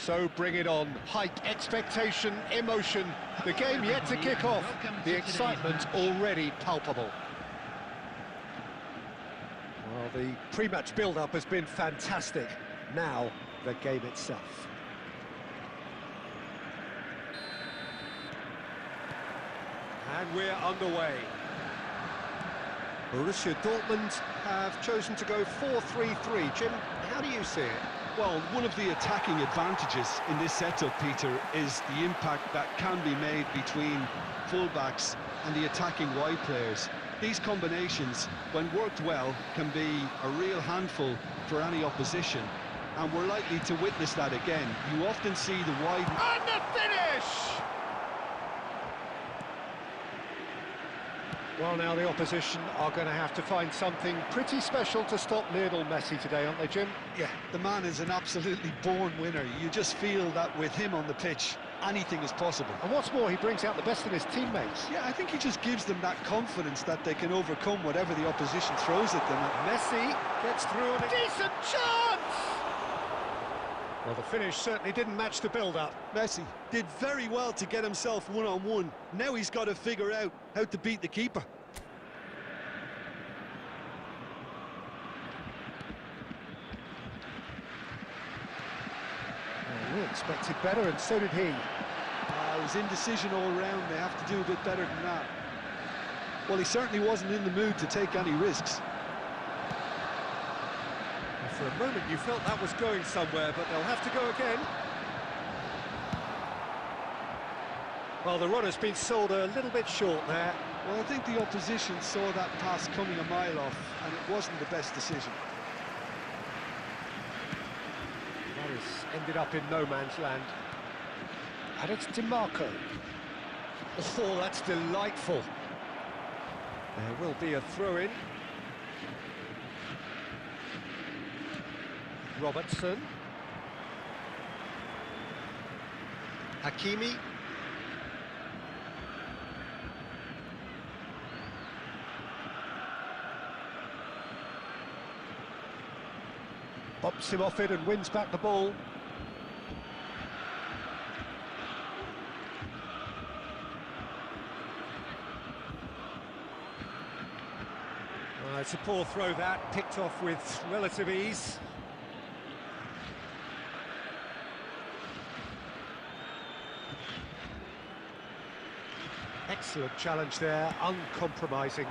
So bring it on. Hike, expectation, emotion. The game yet to kick off. The excitement already palpable. Well, the pre-match build-up has been fantastic. Now, the game itself. And we're underway. Borussia Dortmund have chosen to go 4-3-3. Jim, how do you see it? Well, one of the attacking advantages in this setup, Peter, is the impact that can be made between fullbacks and the attacking wide players. These combinations, when worked well, can be a real handful for any opposition, and we're likely to witness that again. You often see the wide... And the finish! Well, now the opposition are going to have to find something pretty special to stop Lionel Messi today, aren't they, Jim? Yeah, the man is an absolutely born winner. You just feel that with him on the pitch, anything is possible. And what's more, he brings out the best in his teammates. Yeah, I think he just gives them that confidence that they can overcome whatever the opposition throws at them. Messi gets through on a decent chance! Well, the finish certainly didn't match the build-up. Messi did very well to get himself one-on-one. Now he's got to figure out how to beat the keeper. Well, we expected better, and so did he. It was indecision all round. They have to do a bit better than that. Well, he certainly wasn't in the mood to take any risks. For a moment you felt that was going somewhere, but they'll have to go again. Well, the run has been sold a little bit short there. Well, I think the opposition saw that pass coming a mile off, and it wasn't the best decision. That has ended up in no man's land. And it's DiMarco. Oh, that's delightful. There will be a throw-in. Robertson. Hakimi. Bops him off it and wins back the ball. It's a poor throw that, picked off with relative ease. Excellent challenge there, uncompromising.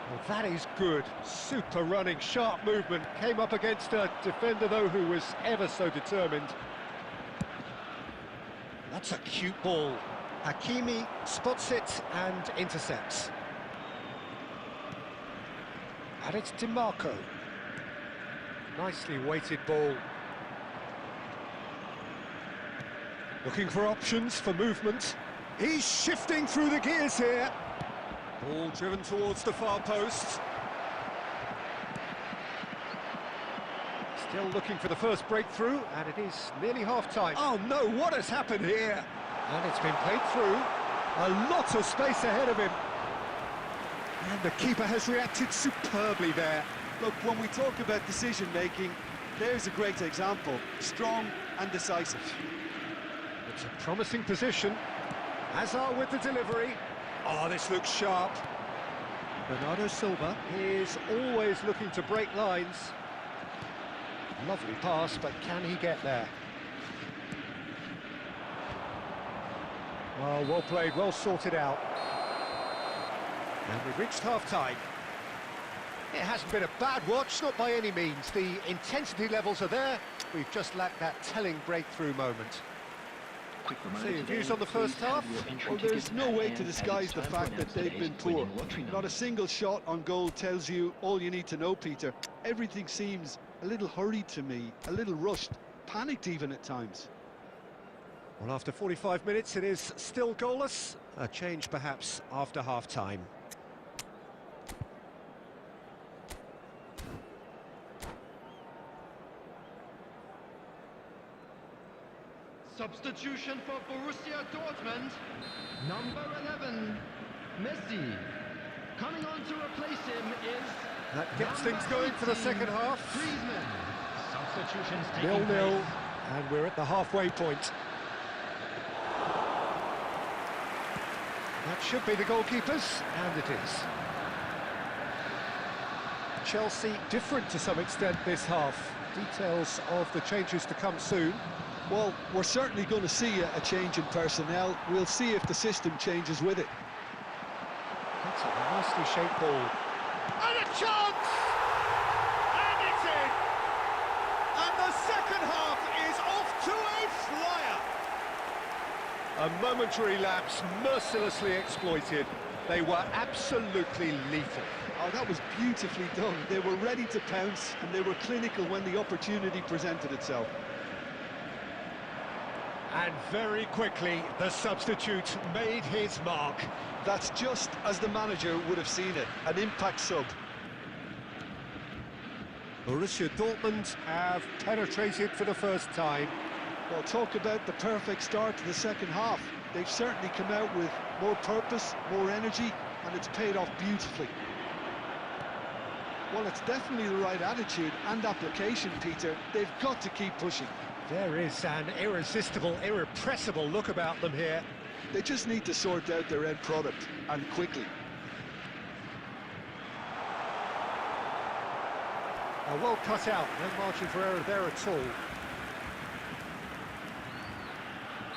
Well, that is good. Super running, sharp movement. Came up against a defender, though, who was ever so determined. That's a cute ball. Hakimi spots it and intercepts. And it's DiMarco. Nicely weighted ball. Looking for options for movement. He's shifting through the gears here. Ball driven towards the far post. Still looking for the first breakthrough, and it is nearly half-time. Oh no, what has happened here? And it's been played through. A lot of space ahead of him. And the keeper has reacted superbly there. Look, when we talk about decision-making, there's a great example. Strong and decisive. It's a promising position. Hazard with the delivery. Oh, this looks sharp. Bernardo Silva is always looking to break lines. Lovely pass, but can he get there? Oh, well played, well sorted out. And we've reached half-time. It hasn't been a bad watch, not by any means. The intensity levels are there. We've just lacked that telling breakthrough moment. So your views on the first half? Well, there's no way to disguise the fact that they've been poor. Not a single shot on goal tells you all you need to know, Peter. Everything seems a little hurried to me, a little rushed, panicked even at times. Well, after 45 minutes, it is still goalless. A change, perhaps, after half-time. Substitution for Borussia Dortmund, number 11, Messi. Coming on to replace him is... That gets things going for the second half. Griezmann. Substitutions taking 0-0. place. And we're at the halfway point. That should be the goalkeepers, and it is. Chelsea different to some extent this half. Details of the changes to come soon. Well, we're certainly going to see a change in personnel. We'll see if the system changes with it. That's a nicely shaped ball. And a chance! And it's in! And the second half is off to a flyer! A momentary lapse mercilessly exploited. They were absolutely lethal. Oh, that was beautifully done. They were ready to pounce, and they were clinical when the opportunity presented itself. And very quickly, the substitute made his mark. That's just as the manager would have seen it, an impact sub. Borussia Dortmund have penetrated for the first time. Well, talk about the perfect start to the second half. They've certainly come out with more purpose, more energy, and it's paid off beautifully. Well, it's definitely the right attitude and application, Peter. They've got to keep pushing. There is an irresistible, irrepressible look about them here. They just need to sort out their end product, and quickly. Well cut out, no margin for error there at all.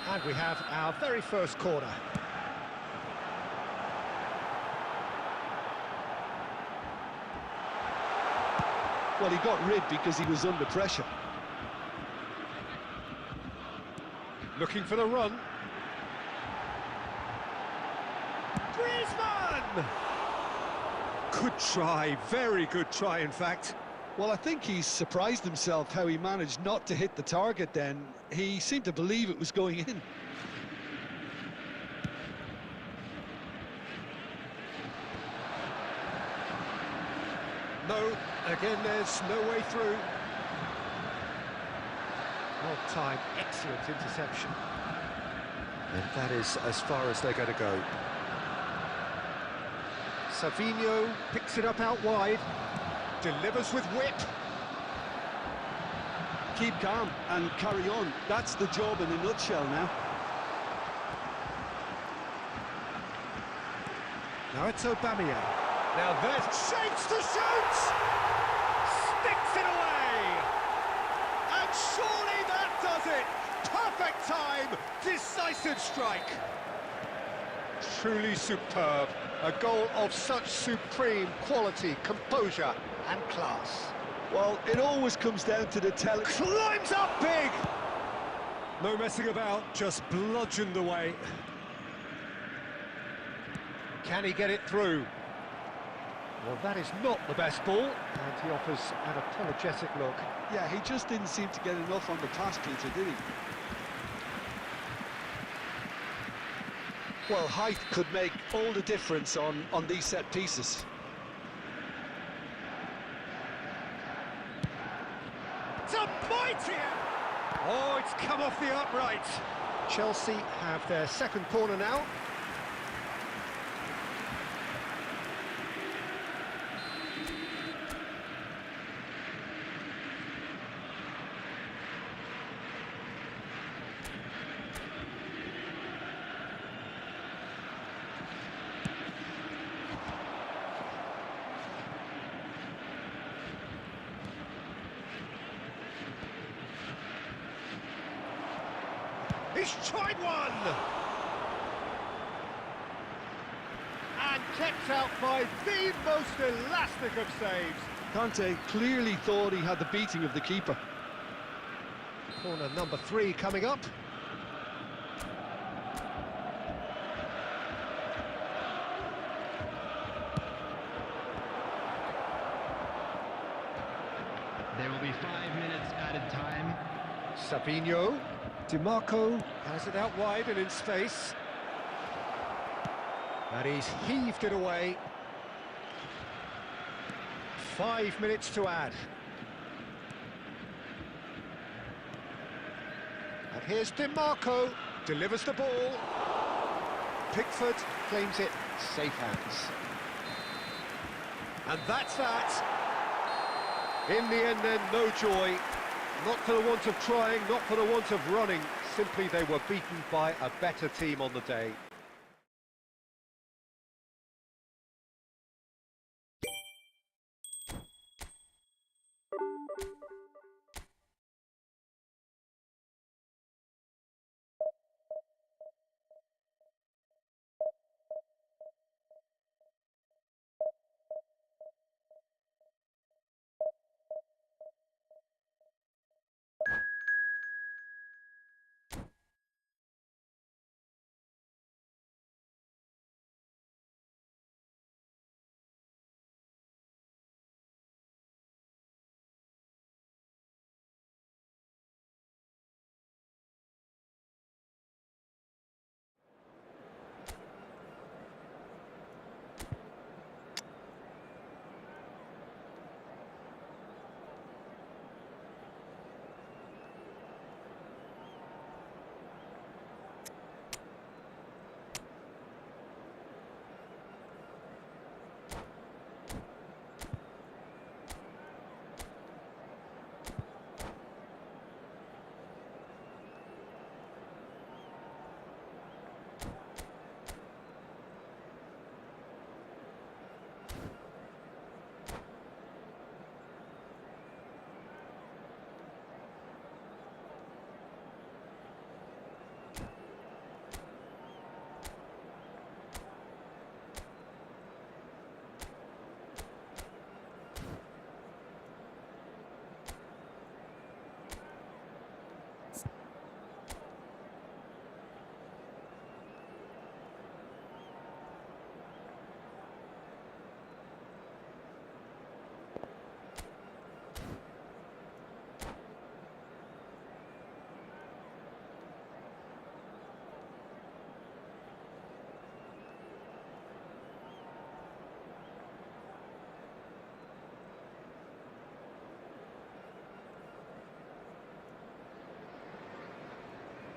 And we have our very first corner. Well, he got rid because he was under pressure. Looking for the run. Griezmann! Good try, very good try in fact. Well, I think he's surprised himself how he managed not to hit the target then. He seemed to believe it was going in. No, again there's no way through. Well timed, excellent interception. And that is as far as they're going to go. Savinho picks it up out wide, delivers with whip. Keep calm and carry on. That's the job in a nutshell now. Now it's Aubameyang. Now there's shapes to shoot! Sticks it away! And surely that does it! Perfect time! Decisive strike! Truly superb. A goal of such supreme quality, composure and class. Well, it always comes down to the talent. Climbs up big! No messing about, just bludgeoned away. Can he get it through? Well, that is not the best ball, and he offers an apologetic look. Yeah, he just didn't seem to get enough on the pass, Peter, did he? Well, height could make all the difference on these set pieces. It's a mighty... Oh, it's come off the upright. Chelsea have their second corner now. He's tried one! And kept out by the most elastic of saves. Conte clearly thought he had the beating of the keeper. Corner number 3 coming up. There will be 5 minutes added time. Savinho. DiMarco has it out wide and in space. And he's heaved it away. 5 minutes to add. And here's DiMarco, delivers the ball. Pickford claims it, safe hands. And that's that. In the end then, no joy. Not for the want of trying, not for the want of running. Simply they were beaten by a better team on the day.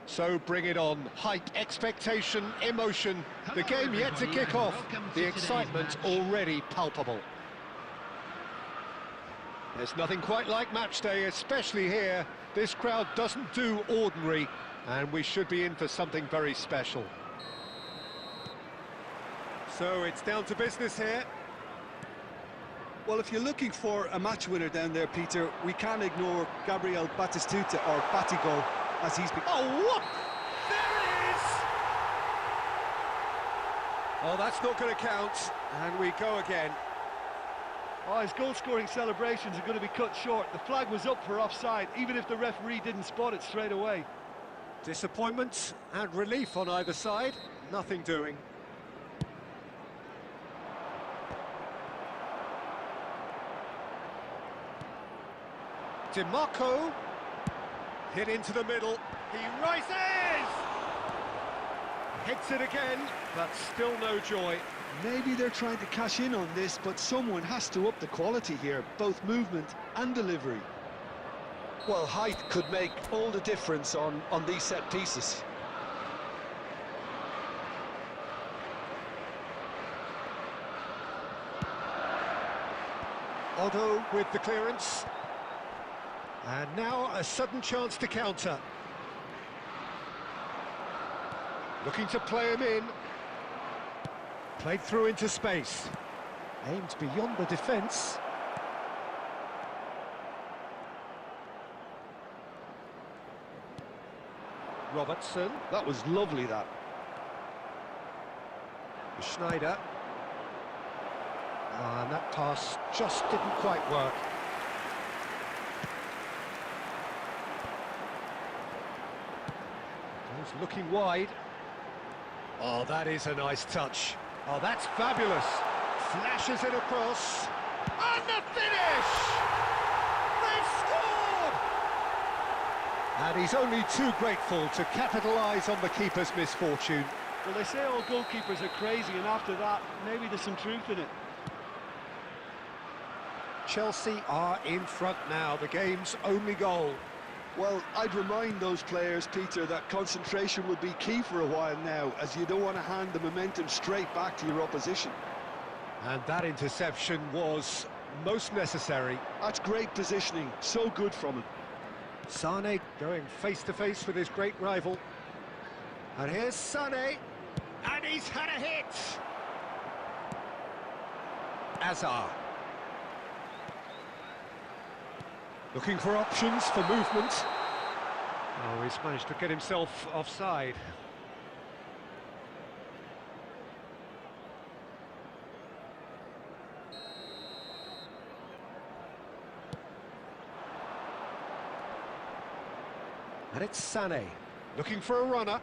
So bring it on. Height, expectation, emotion. The game yet to kick off. The excitement already palpable. There's nothing quite like match day, especially here. This crowd doesn't do ordinary, and we should be in for something very special. So it's down to business here. Well, if you're looking for a match winner down there, Peter, we can't ignore Gabriel Batistuta, or Batigo, as he's been... Oh, what? There it is! Oh, that's not going to count. And we go again. Oh, his goal-scoring celebrations are going to be cut short. The flag was up for offside, even if the referee didn't spot it straight away. Disappointment and relief on either side. Nothing doing. DiMarco. Hit into the middle. He rises! Hits it again, but still no joy. Maybe they're trying to cash in on this, but someone has to up the quality here, both movement and delivery. Well, height could make all the difference on these set pieces. Otto with the clearance. And now a sudden chance to counter. Looking to play him in. Played through into space. Aimed beyond the defence. Robertson. That was lovely, that. Schneider. And that pass just didn't quite work. He's looking wide. Oh, that is a nice touch. Oh, that's fabulous. Flashes it across. And the finish! They've scored! And he's only too grateful to capitalise on the keeper's misfortune. Well, they say all goalkeepers are crazy, and after that, maybe there's some truth in it. Chelsea are in front now, the game's only goal. Well, I'd remind those players, Peter, that concentration will be key for a while now, as you don't want to hand the momentum straight back to your opposition. And that interception was most necessary. That's great positioning, so good from him. Sane going face-to-face with his great rival. And here's Sane, and he's had a hit! Azar. Looking for options for movement. Oh, he's managed to get himself offside. And it's Sané, looking for a runner.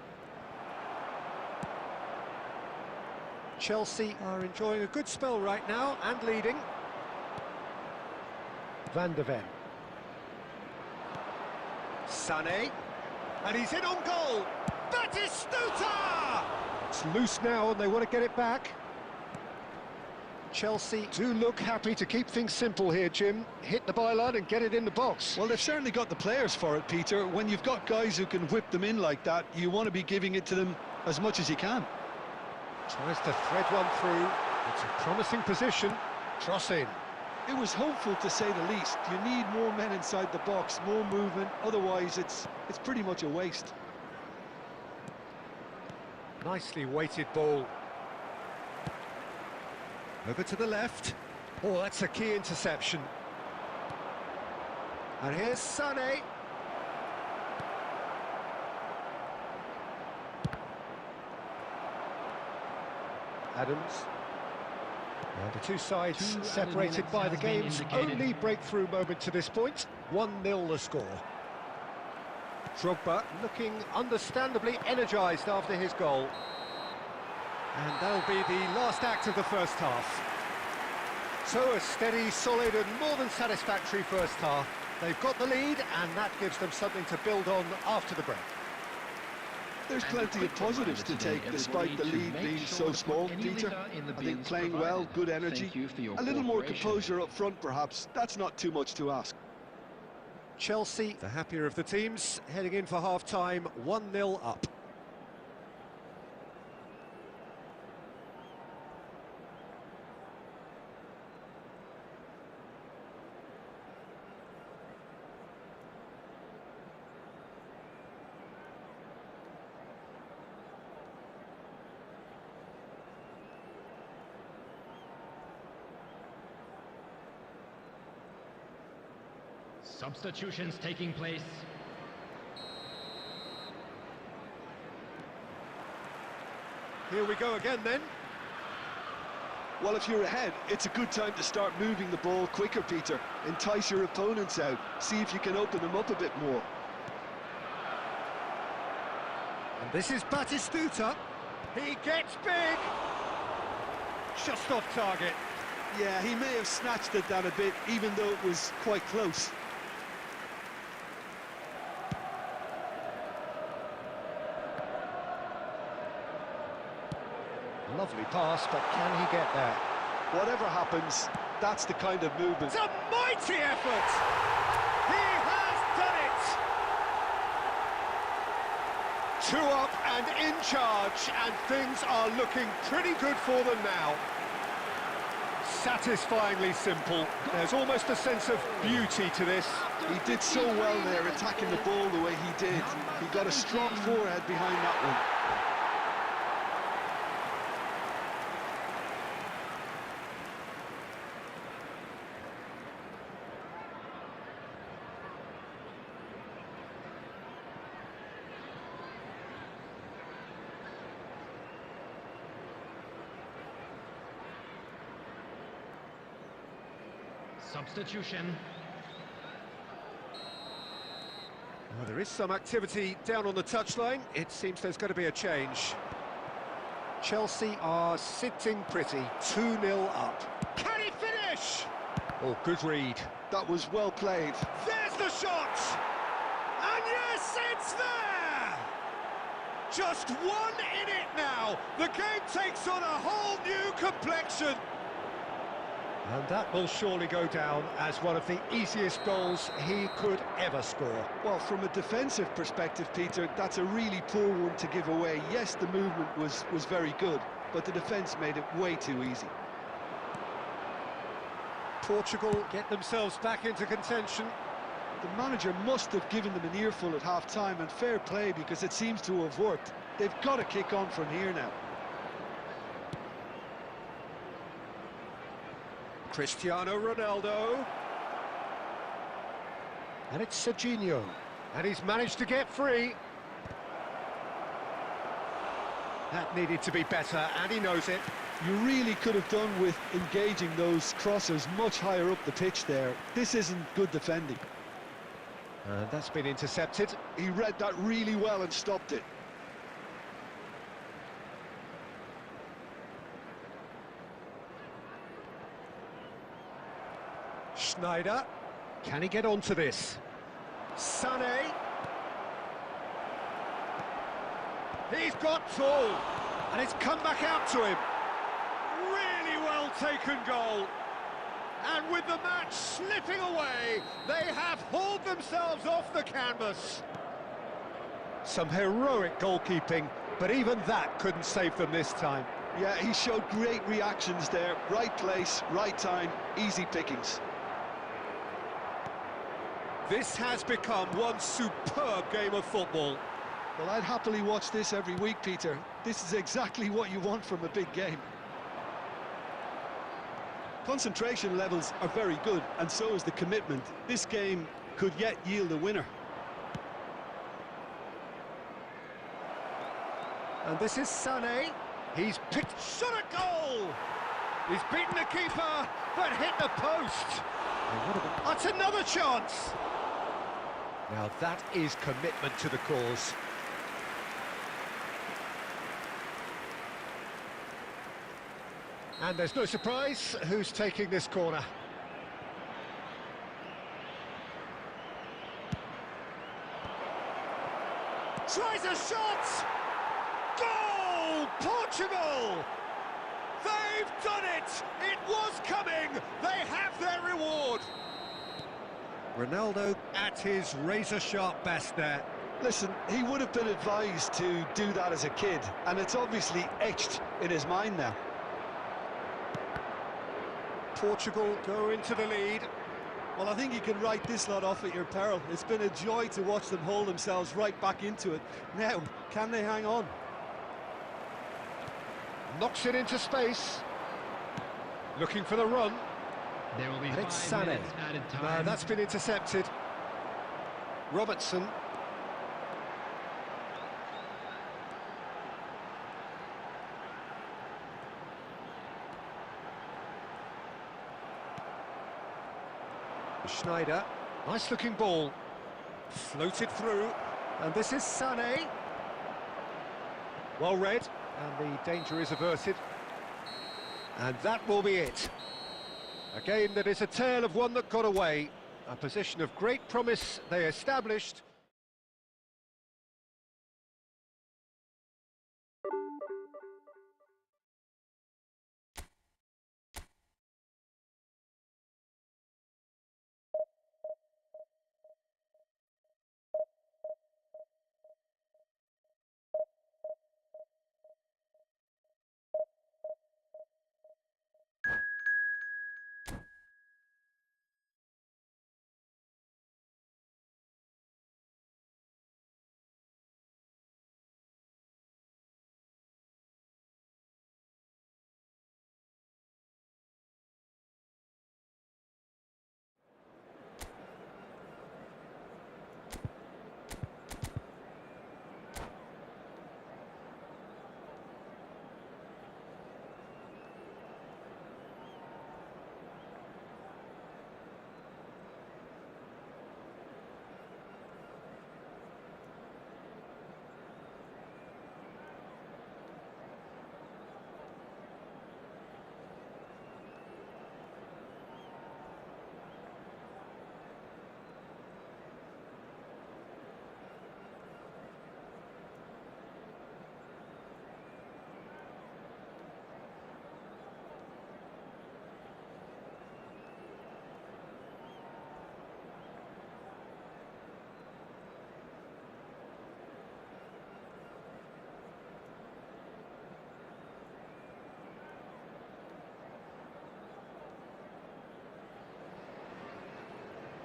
Chelsea are enjoying a good spell right now and leading. Van de Ven. Sané, and he's in on goal. Batistuta! It's loose now and they want to get it back. Chelsea do look happy to keep things simple here, Jim. Hit the byline and get it in the box. Well, they've certainly got the players for it, Peter. When you've got guys who can whip them in like that, you want to be giving it to them as much as you can. Tries to thread one through. It's a promising position. Crossing. It was hopeful, to say the least. You need more men inside the box, more movement. Otherwise, it's pretty much a waste. Nicely weighted ball. Over to the left. Oh, that's a key interception. And here's Sané. Adams. And the two sides separated by the game's only breakthrough moment to this point. 1-0 the score. Drogba looking understandably energised after his goal. And that'll be the last act of the first half. So a steady, solid and more than satisfactory first half. They've got the lead and that gives them something to build on after the break. There's plenty of positives to take despite the lead being so small, Peter. I think playing well, good energy, a little more composure up front perhaps. That's not too much to ask. Chelsea, the happier of the teams, heading in for half-time, 1-0 up. Substitutions taking place. Here we go again then. Well, if you're ahead, it's a good time to start moving the ball quicker, Peter. Entice your opponents out. See if you can open them up a bit more. And this is Batistuta. He gets big. Just off target. Yeah, he may have snatched at that a bit, even though it was quite close. Lovely pass, but can he get there? Whatever happens, that's the kind of movement. It's a mighty effort! He has done it! 2 up and in charge, and things are looking pretty good for them now. Satisfyingly simple. There's almost a sense of beauty to this. He did so well there, attacking the ball the way he did. He got a strong forehead behind that one. Substitution. Well, there is some activity down on the touchline. It seems there's going to be a change. Chelsea are sitting pretty, 2-0 up. Can he finish? Oh, good read. That was well played. There's the shot! And yes, it's there! Just one in it now. The game takes on a whole new complexion. And that will surely go down as one of the easiest goals he could ever score. Well, from a defensive perspective, Peter, that's a really poor one to give away. Yes, the movement was very good, but the defence made it way too easy. Portugal get themselves back into contention. The manager must have given them an earful at half-time, and fair play, because it seems to have worked. They've got to kick on from here now. Cristiano Ronaldo. And it's Serginho. And he's managed to get free. That needed to be better, and he knows it. You really could have done with engaging those crossers much higher up the pitch there. This isn't good defending. And that's been intercepted. He read that really well and stopped it. Schneider. Can he get onto this? Sané. He's got two. And it's come back out to him. Really well taken goal. And with the match slipping away, they have hauled themselves off the canvas. Some heroic goalkeeping, but even that couldn't save them this time. Yeah, he showed great reactions there. Right place, right time, easy pickings. This has become one superb game of football. Well, I'd happily watch this every week, Peter. This is exactly what you want from a big game. Concentration levels are very good, and so is the commitment. This game could yet yield a winner. And this is Sané. He's picked, shot a goal! He's beaten the keeper, but hit the post. That's another chance. Now that is commitment to the cause. And there's no surprise who's taking this corner. Tries a shot! Goal! Portugal! They've done it! It was coming! They have their reward! Ronaldo at his razor-sharp best there. Listen, he would have been advised to do that as a kid, and it's obviously etched in his mind now. Portugal go into the lead. Well, I think you can write this lot off at your peril. It's been a joy to watch them hold themselves right back into it. Now, can they hang on? Knocks it into space. Looking for the run. There will be And it's 5 Sané. minutes added No, time. that's been intercepted. Robertson. Schneider, nice looking ball, floated through, and this is Sané. Well read, and the danger is averted. And that will be it. A game that is a tale of one that got away, a position of great promise they established,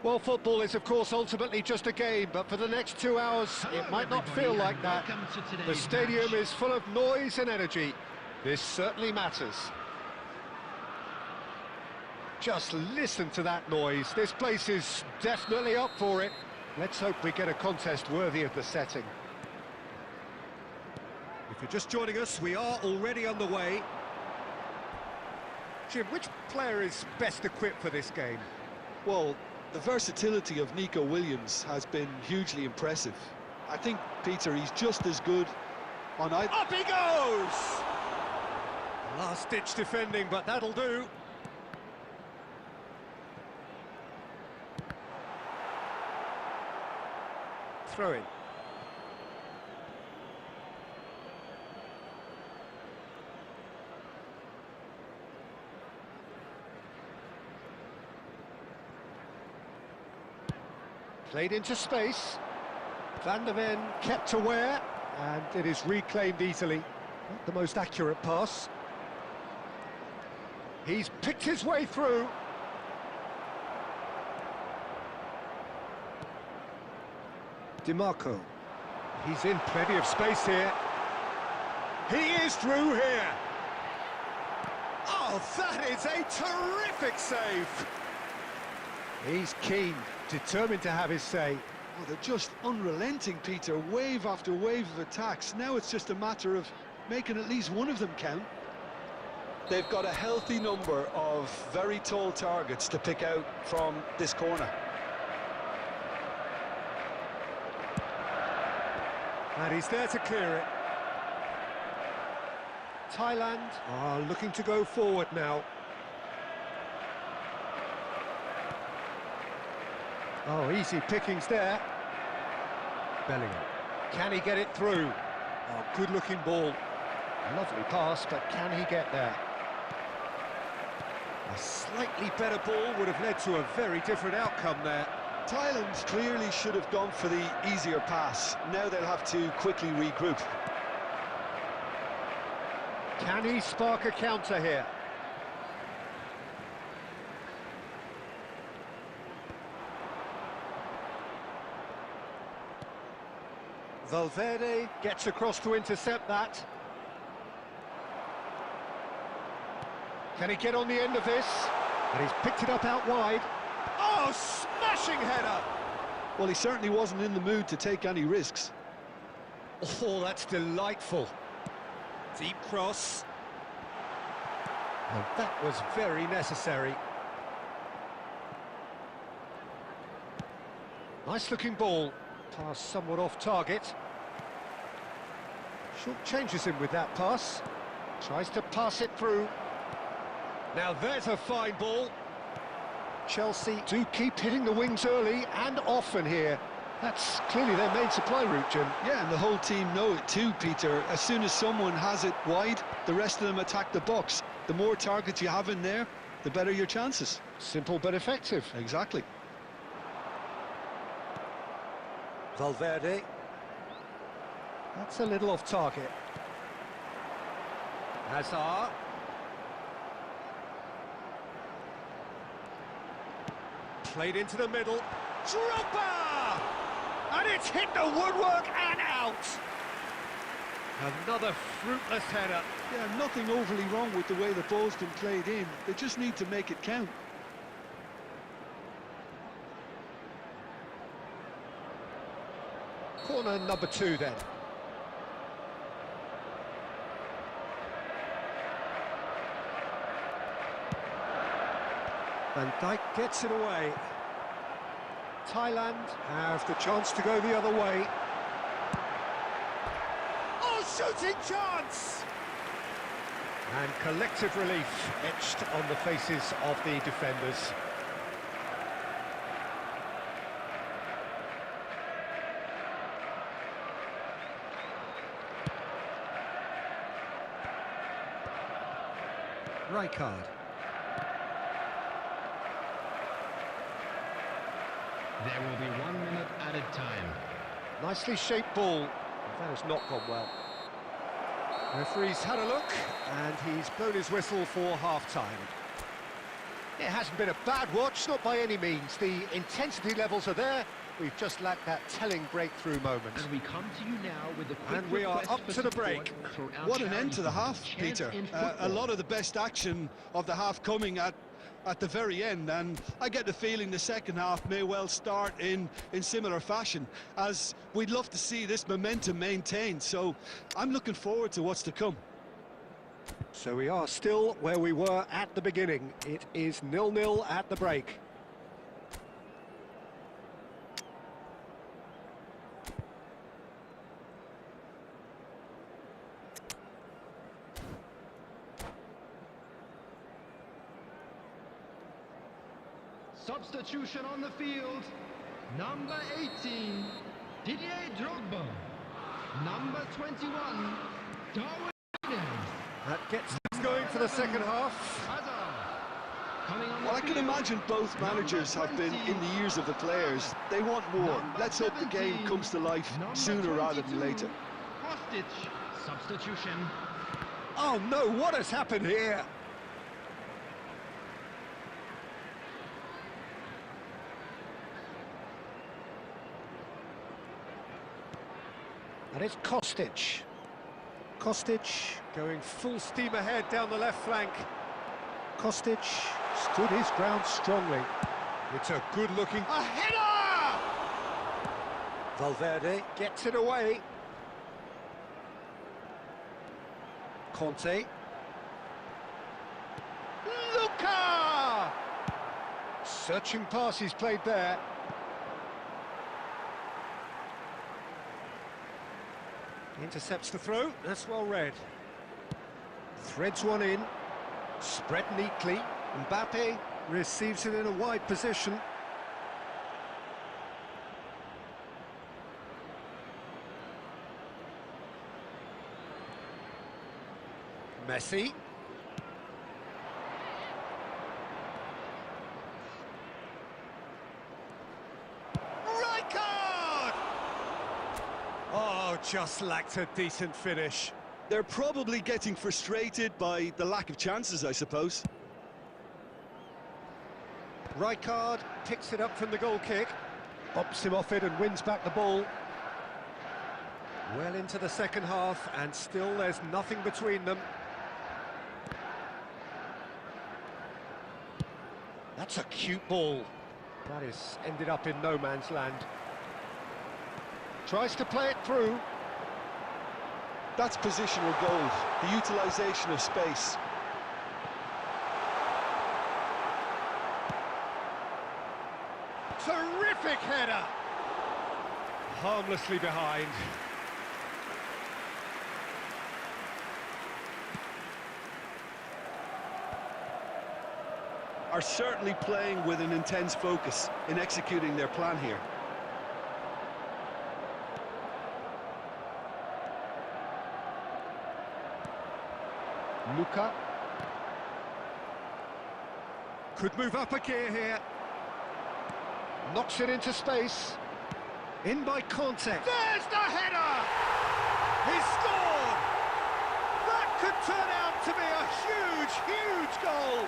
Well, football is, of course, ultimately just a game, but for the next 2 hours, it might not feel like that. The stadium is full of noise and energy. This certainly matters. Just listen to that noise. This place is definitely up for it. Let's hope we get a contest worthy of the setting. If you're just joining us, we are already on the way. Jim, which player is best equipped for this game? Well, the versatility of Nico Williams has been hugely impressive. I think, Peter, he's just as good on either... Up he goes! Last-ditch defending, but that'll do. Throw in. Played into space. Van der Ven kept aware, and it is reclaimed easily. Not the most accurate pass. He's picked his way through. DiMarco. He's in plenty of space here. He is through here. Oh, that is a terrific save. He's keen, determined to have his say. Oh, they're just unrelenting, Peter. Wave after wave of attacks. Now it's just a matter of making at least one of them count. They've got a healthy number of very tall targets to pick out from this corner. And he's there to clear it. Thailand are looking to go forward now. Oh, easy pickings there. Bellingham. Can he get it through? Oh, good-looking ball. Lovely pass, but can he get there? A slightly better ball would have led to a very different outcome there. Thailand clearly should have gone for the easier pass. Now they'll have to quickly regroup. Can he spark a counter here? Valverde gets across to intercept that. Can he get on the end of this? And he's picked it up out wide. Oh, smashing header! Well, he certainly wasn't in the mood to take any risks. Oh, that's delightful. Deep cross. And that was very necessary. Nice-looking ball. Pass somewhat off target. Short changes him with that pass. Tries to pass it through. Now there's a fine ball. Chelsea do keep hitting the wings early and often here. That's clearly their main supply route, Jim. Yeah, and the whole team know it too, Peter. As soon as someone has it wide, the rest of them attack the box. The more targets you have in there, the better your chances. Simple but effective. Exactly. Valverde. That's a little off target. Hazard. Played into the middle. Drogba! And it's hit the woodwork and out. Another fruitless header. Yeah, nothing overly wrong with the way the ball's been played in. They just need to make it count. Corner number 2 then. Van Dijk gets it away. Thailand have the chance to go the other way. Oh, shooting chance! And collective relief etched on the faces of the defenders. Rijkaard. There will be 1 minute added time. Nicely shaped ball. That has not gone well. Referee's had a look, and he's blown his whistle for half-time. It hasn't been a bad watch, not by any means. The intensity levels are there. We've just lacked that telling breakthrough moment. And we come to you now with a quick And we are request up for to the support break. for our What an charity end to the half, Chance Peter. in A Football. lot of the best action of the half coming at the very end, and I get the feeling the second half may well start in similar fashion, as we'd love to see this momentum maintained. So I'm looking forward to what's to come. So we are still where we were at the beginning. It is 0-0 at the break. Substitution on the field. Number 18, Didier Drogba. Number 21, Darwin Núñez. That gets us going for the second half. Coming on the Well, I can field, imagine both managers have been in the ears of the players. They want more. Let's hope the game comes to life sooner rather than later. Kostic, substitution. Oh no, what has happened here? And it's Kostic. Kostic going full steam ahead down the left flank. Kostic stood his ground strongly. It's a good-looking... A header! Valverde gets it away. Conte. Luka! Searching pass he's played there. Intercepts the throw, that's well read. Threads one in, spread neatly. Mbappe receives it in a wide position. Messi. Oh, just lacked a decent finish. They're probably getting frustrated by the lack of chances, I suppose. Rijkaard picks it up from the goal kick, bops him off it and wins back the ball. Well into the second half, and still there's nothing between them. That's a cute ball. That is ended up in no man's land. Tries to play it through. That's positional gold, the utilisation of space. Terrific header! Harmlessly behind. Are certainly playing with an intense focus in executing their plan here. Luka. Could move up a gear here. Knocks it into space. In by Conte. There's the header! He scored! That could turn out to be a huge, huge goal!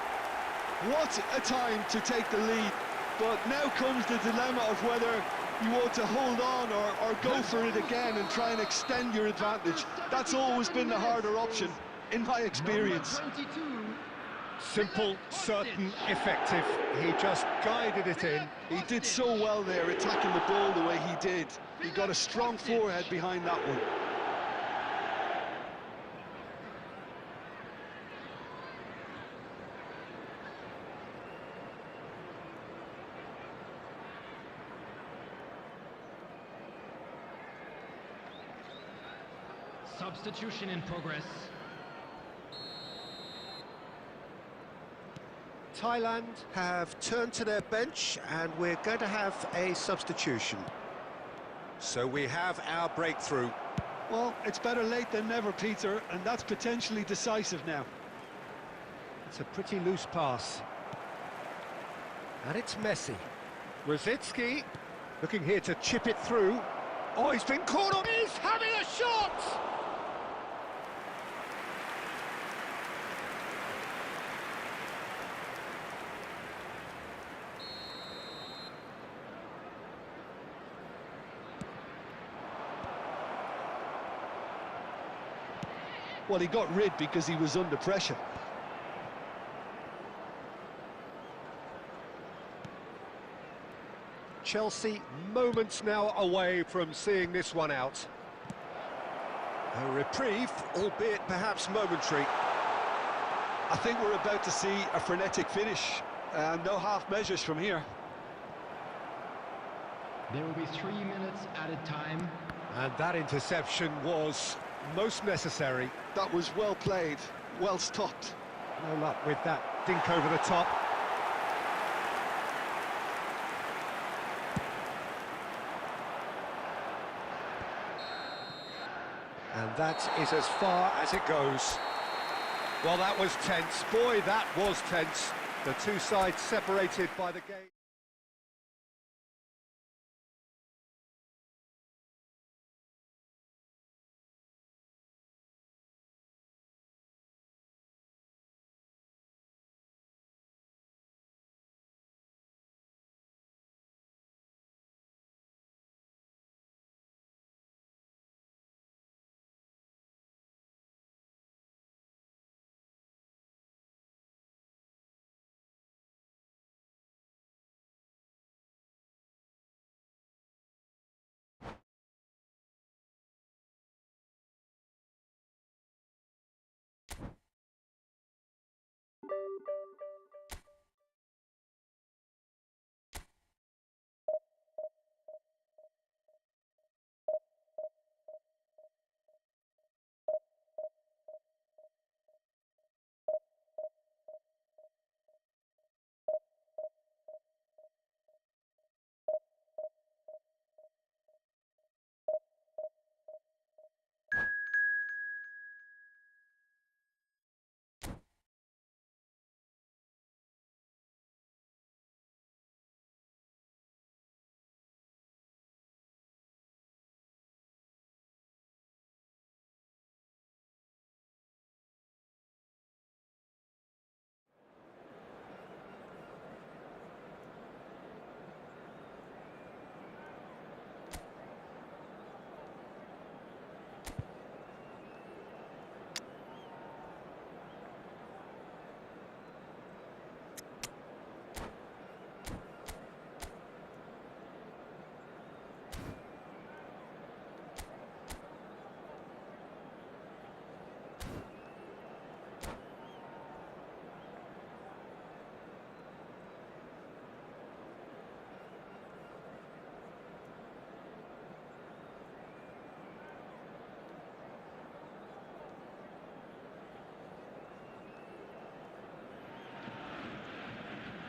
What a time to take the lead. But now comes the dilemma of whether you want to hold on or go for it again and try and extend your advantage. That's always been the harder option, in my experience. Simple, certain, effective. He just guided it in. He did so well there, attacking the ball the way he did. He got a strong forehead behind that one. Substitution in progress. Thailand have turned to their bench and we're going to have a substitution. So we have our breakthrough. Well, it's better late than never, Peter, and that's potentially decisive now. It's a pretty loose pass. And it's Messi. Rosicki looking here to chip it through. Oh, he's been caught on. He's having a shot! Well, he got rid because he was under pressure. Chelsea moments now away from seeing this one out. A reprieve, albeit perhaps momentary. I think we're about to see a frenetic finish. No half measures from here. There will be 3 minutes added time. And that interception was most necessary. That was well played, well stopped. No luck with that dink over the top. And that is as far as it goes. Well, that was tense. Boy, that was tense. The two sides separated by the game.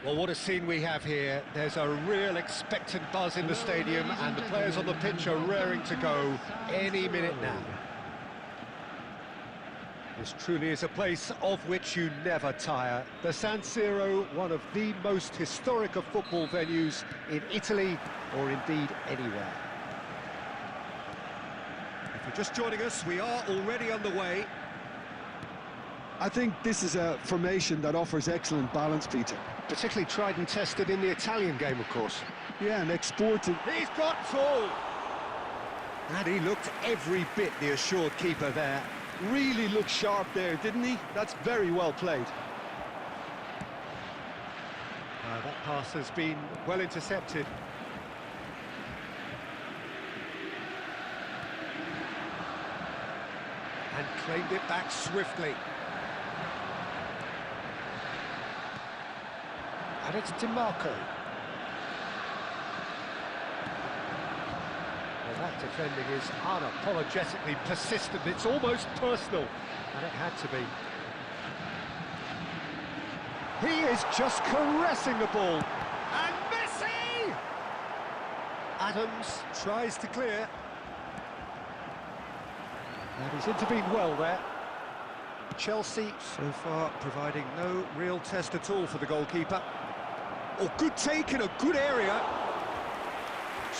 Well, what a scene we have here. There's a real expectant buzz in the stadium, and the players on the pitch are raring to go any minute now. This truly is a place of which you never tire. The San Siro, one of the most historic of football venues in Italy, or indeed anywhere. If you're just joining us, we are already underway. I think this is a formation that offers excellent balance, Peter. Particularly tried and tested in the Italian game, of course. Yeah, and exported. He's got tall! And he looked every bit the assured keeper there. Really looked sharp there, didn't he? That's very well played. That pass has been well intercepted. And claimed it back swiftly. And it's DiMarco. Well, that defending is unapologetically persistent. It's almost personal, and it had to be. He is just caressing the ball. And Messi! Adams tries to clear. And he's intervened well there. Chelsea, so far, providing no real test at all for the goalkeeper. Oh, good take in a good area.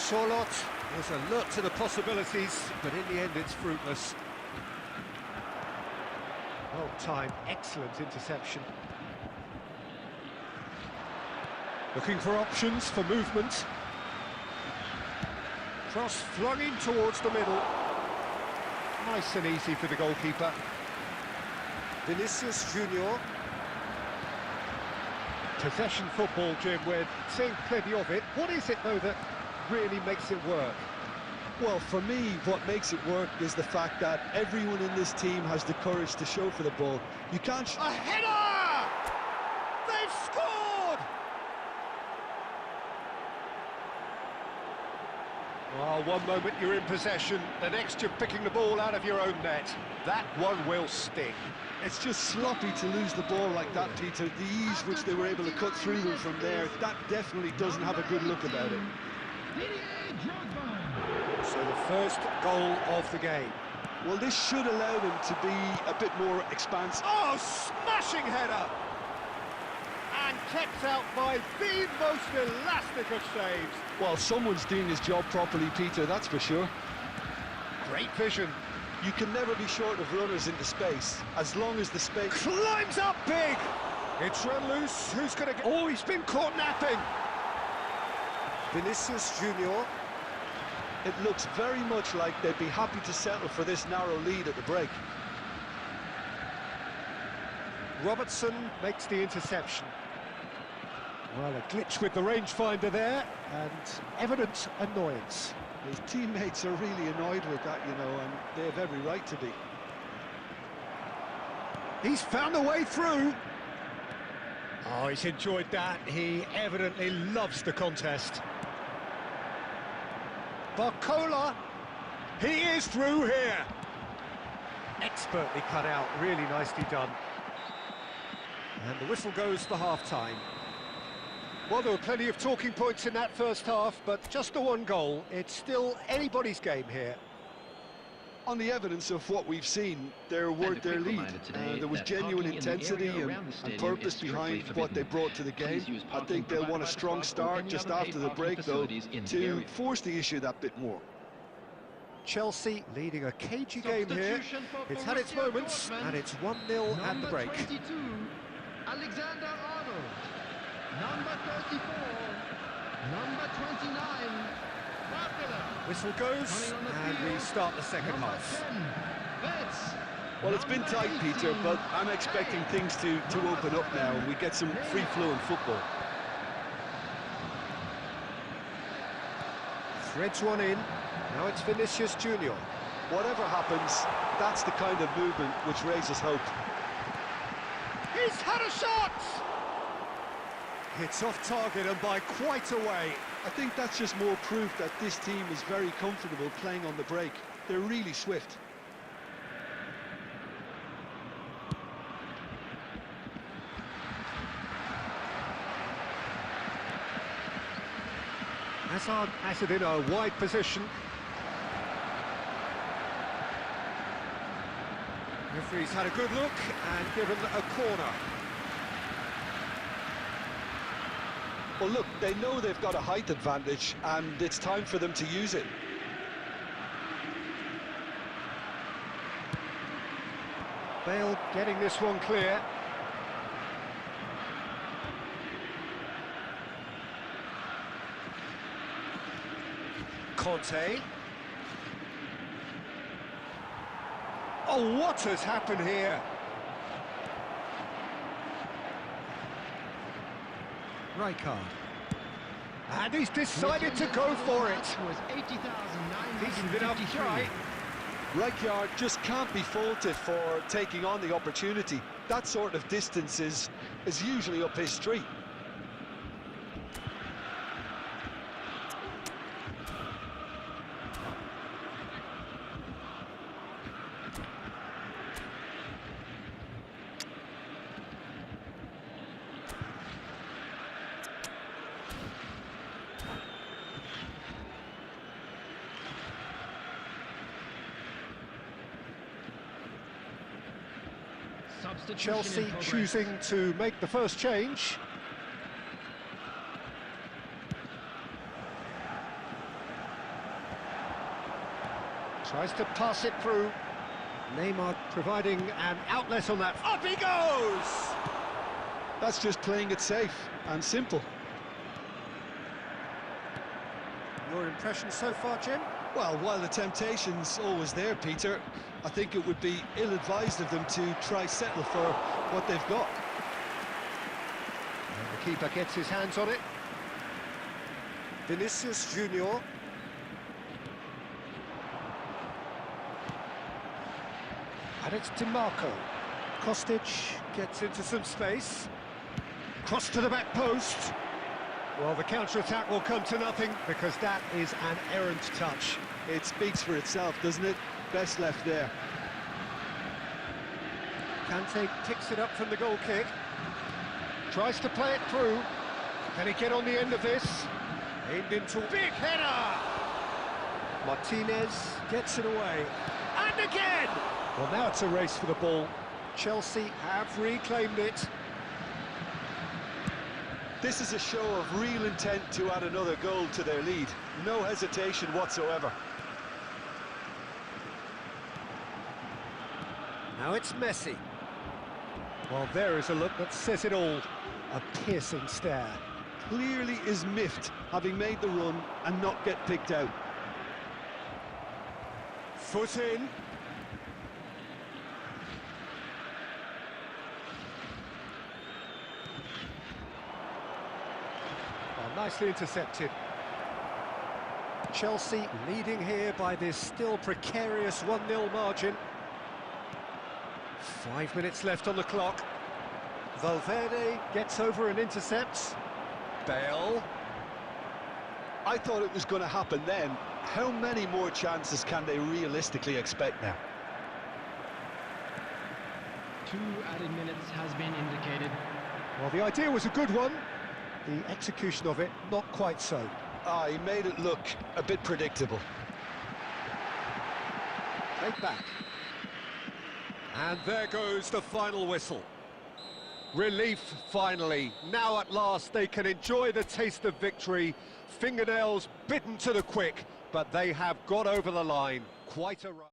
Charlotte is alert to the possibilities, but in the end it's fruitless. Well timed, excellent interception. Looking for options for movement. Cross flung in towards the middle. Nice and easy for the goalkeeper. Vinicius Junior. Possession football, Jim, we're seeing plenty of it. What is it, though, that really makes it work? Well, for me, what makes it work is the fact that everyone in this team has the courage to show for the ball. You can't... A header! They've scored! Well, one moment you're in possession, the next you're picking the ball out of your own net. That one will sting. It's just sloppy to lose the ball like that, Peter. The ease which they were able to cut through them from there, that definitely doesn't have a good look about it. So the first goal of the game. Well, this should allow them to be a bit more expansive. Oh, smashing header! And kept out by the most elastic of saves. Well, someone's doing his job properly, Peter, that's for sure. Great vision. You can never be short of runners into space, as long as the space... Climbs up big! It's run loose, who's going to get... Oh, he's been caught napping! Vinicius Junior. It looks very much like they'd be happy to settle for this narrow lead at the break. Robertson makes the interception. Well, a glitch with the rangefinder there, and evident annoyance. His teammates are really annoyed with that, you know, and they have every right to be. He's found a way through. Oh, he's enjoyed that. He evidently loves the contest. Barcola, he is through here. Expertly cut out, really nicely done. And the whistle goes for half-time. Well, there were plenty of talking points in that first half, but just the one goal. It's still anybody's game here. On the evidence of what we've seen, they're worth their lead. There was genuine intensity and purpose behind what they brought to the game. I think they'll want a strong start just after the break, though, to force the issue that bit more. Chelsea leading a cagey game here. It's had its moments, and it's 1-0 at the break. 22, Alexander Arnold. Number 34, number 29, Whistle goes, and we start the second half. Well, it's been tight, Peter, but I'm expecting things to open up now, and we get some free-flowing football. Threads one in, now it's Vinicius Junior. Whatever happens, that's the kind of movement which raises hope. He's had a shot! It's off target and by quite a way. I think that's just more proof that this team is very comfortable playing on the break. They're really swift. Hazard has it in a wide position. Referee's had a good look and given a corner. Well, look, they know they've got a height advantage, and it's time for them to use it. Bale getting this one clear. Conte. Oh, what has happened here? Rijkaard. And he's decided to go for it. Decent enough try. Rijkaard just can't be faulted for taking on the opportunity. That sort of distance is usually up his street. Chelsea choosing to make the first change. Tries to pass it through. Neymar providing an outlet on that. Up he goes! That's just playing it safe and simple. Your impression so far, Jim? Well, while the temptation's always there, Peter, I think it would be ill-advised of them to try settle for what they've got. And the keeper gets his hands on it. Vinicius Junior. And it's DiMarco. Kostic gets into some space. Cross to the back post. Well, the counter-attack will come to nothing because that is an errant touch. It speaks for itself, doesn't it? Best left there. Kante picks it up from the goal kick. Tries to play it through. Can he get on the end of this? Aimed into big header! Martinez gets it away. And again! Well, now it's a race for the ball. Chelsea have reclaimed it. This is a show of real intent to add another goal to their lead. No hesitation whatsoever. Now it's Messi. Well, there is a look that says it all. A piercing stare. Clearly is miffed, having made the run and not get picked out. Foot in. Nicely intercepted. Chelsea leading here by this still precarious 1-0 margin. 5 minutes left on the clock. Valverde gets over and intercepts. Bale. I thought it was going to happen then. How many more chances can they realistically expect now? 2 added minutes has been indicated. Well, the idea was a good one. The execution of it, not quite so. He made it look a bit predictable. Take back. And there goes the final whistle. Relief, finally. Now at last they can enjoy the taste of victory. Fingernails bitten to the quick, but they have got over the line. Quite a run.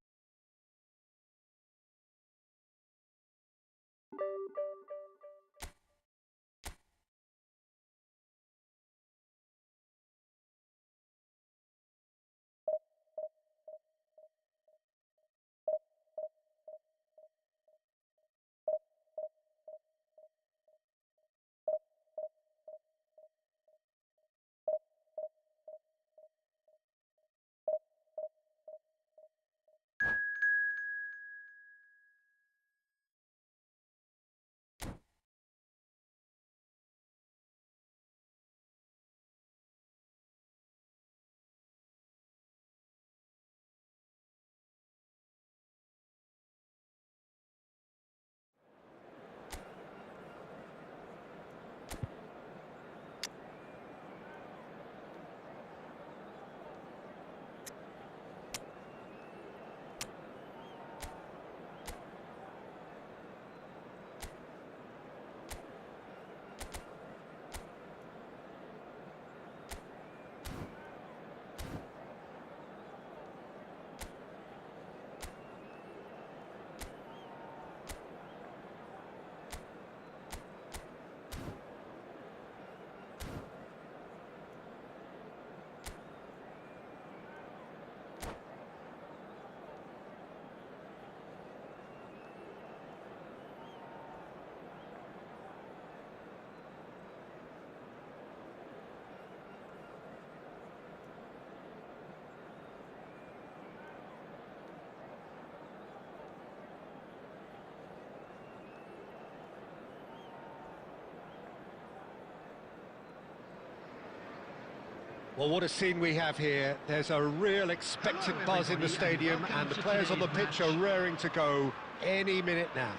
Well, what a scene we have here. There's a real expectant buzz in the stadium, and the players on the pitch are raring to go any minute now.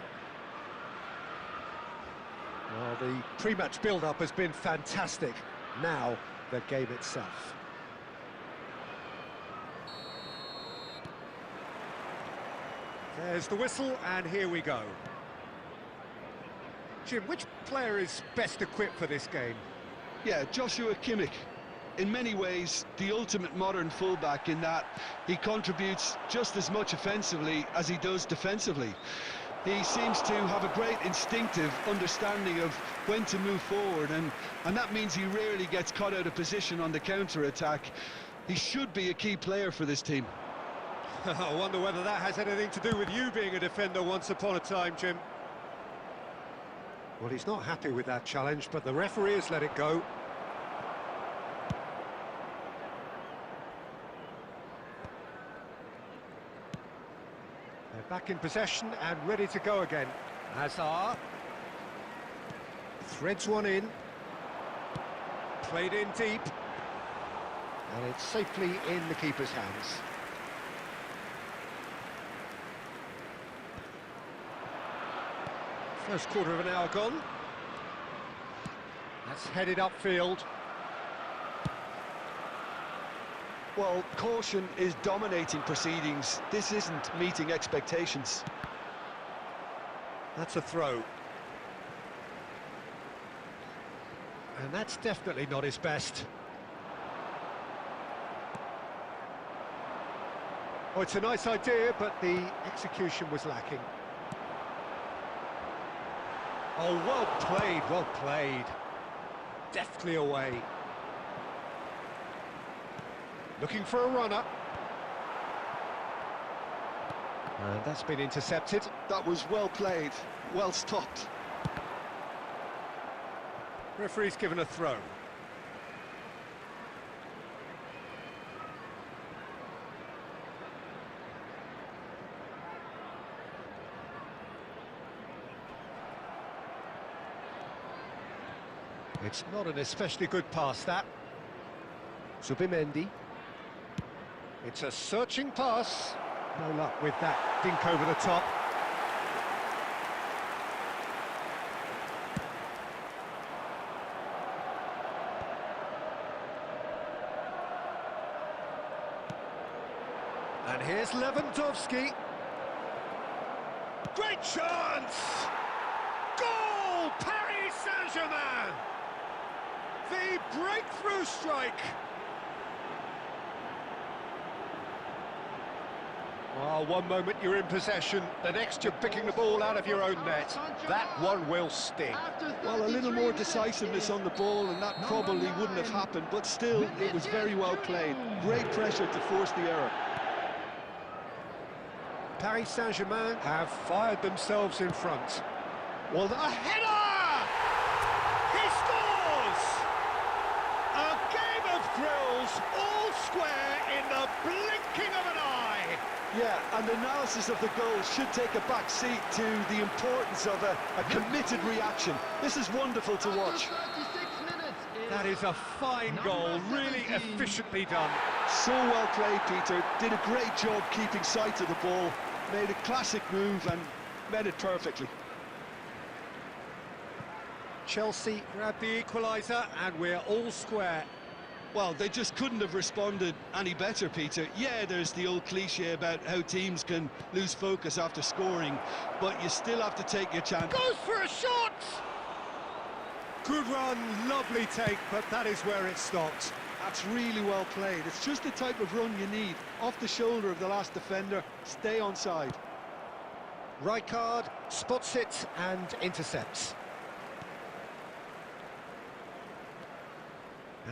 Well, the pre-match build-up has been fantastic. Now, the game itself. There's the whistle, and here we go. Jim, which player is best equipped for this game? Yeah, Joshua Kimmich. In many ways, the ultimate modern fullback in that he contributes just as much offensively as he does defensively. He seems to have a great instinctive understanding of when to move forward, and that means he rarely gets caught out of position on the counter-attack. He should be a key player for this team. I wonder whether that has anything to do with you being a defender once upon a time, Jim. Well, he's not happy with that challenge, but the referee has let it go. They're back in possession and ready to go again. Hazard threads one in. Played in deep. And it's safely in the keeper's hands. First quarter of an hour gone. That's headed upfield. Well, caution is dominating proceedings. This isn't meeting expectations. That's a throw. And that's definitely not his best. Oh, it's a nice idea, but the execution was lacking. Oh, well played, well played. Deftly away. Looking for a runner. And that's been intercepted. That was well played, well stopped. Referee's given a throw. It's not an especially good pass, that. Zubimendi. It's a searching pass. No luck with that dink over the top. And here's Lewandowski. Great chance! Goal! Paris Saint-Germain! The breakthrough strike! Oh, one moment you're in possession, the next you're picking the ball out of your own net. That one will sting. Well, a little more decisiveness on the ball and that probably wouldn't have happened, but still, it was very well played. Great pressure to force the error. Paris Saint-Germain have fired themselves in front. Well, a header! He scores! A game of thrills, all square in the blinking of an eye. Yeah, and analysis of the goal should take a back seat to the importance of a committed reaction. This is wonderful to watch. That is a fine goal, really efficiently done. So well played, Peter. Did a great job keeping sight of the ball. Made a classic move and met it perfectly. Chelsea grabbed the equaliser and we're all square. Well, they just couldn't have responded any better, Peter. Yeah, there's the old cliche about how teams can lose focus after scoring, but you still have to take your chance. Goes for a shot! Good run, lovely take, but that is where it stopped. That's really well played. It's just the type of run you need. Off the shoulder of the last defender, stay onside. Rijkaard spots it and intercepts.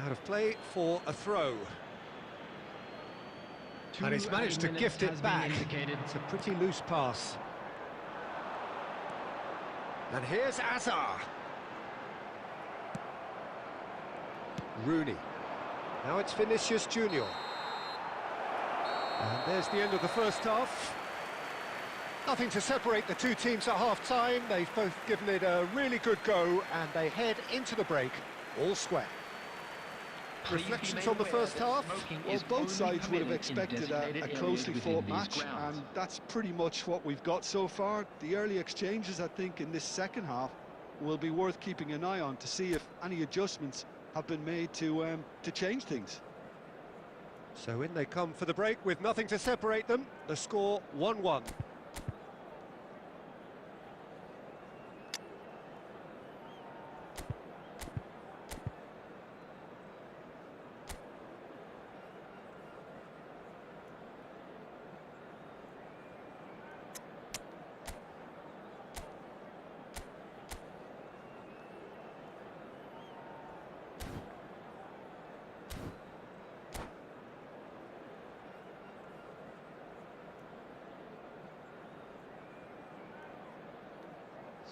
Out of play for a throw. And he's managed to gift it back. It's a pretty loose pass. And here's Hazard. Rooney. Now it's Vinicius Junior. And there's the end of the first half. Nothing to separate the two teams at half-time. They've both given it a really good go, and they head into the break all square. Reflections on the first half? Well, both sides would have expected a closely fought match, and that's pretty much what we've got so far. The early exchanges, I think, in this second half will be worth keeping an eye on to see if any adjustments have been made to change things. So in they come for the break with nothing to separate them. The score 1-1.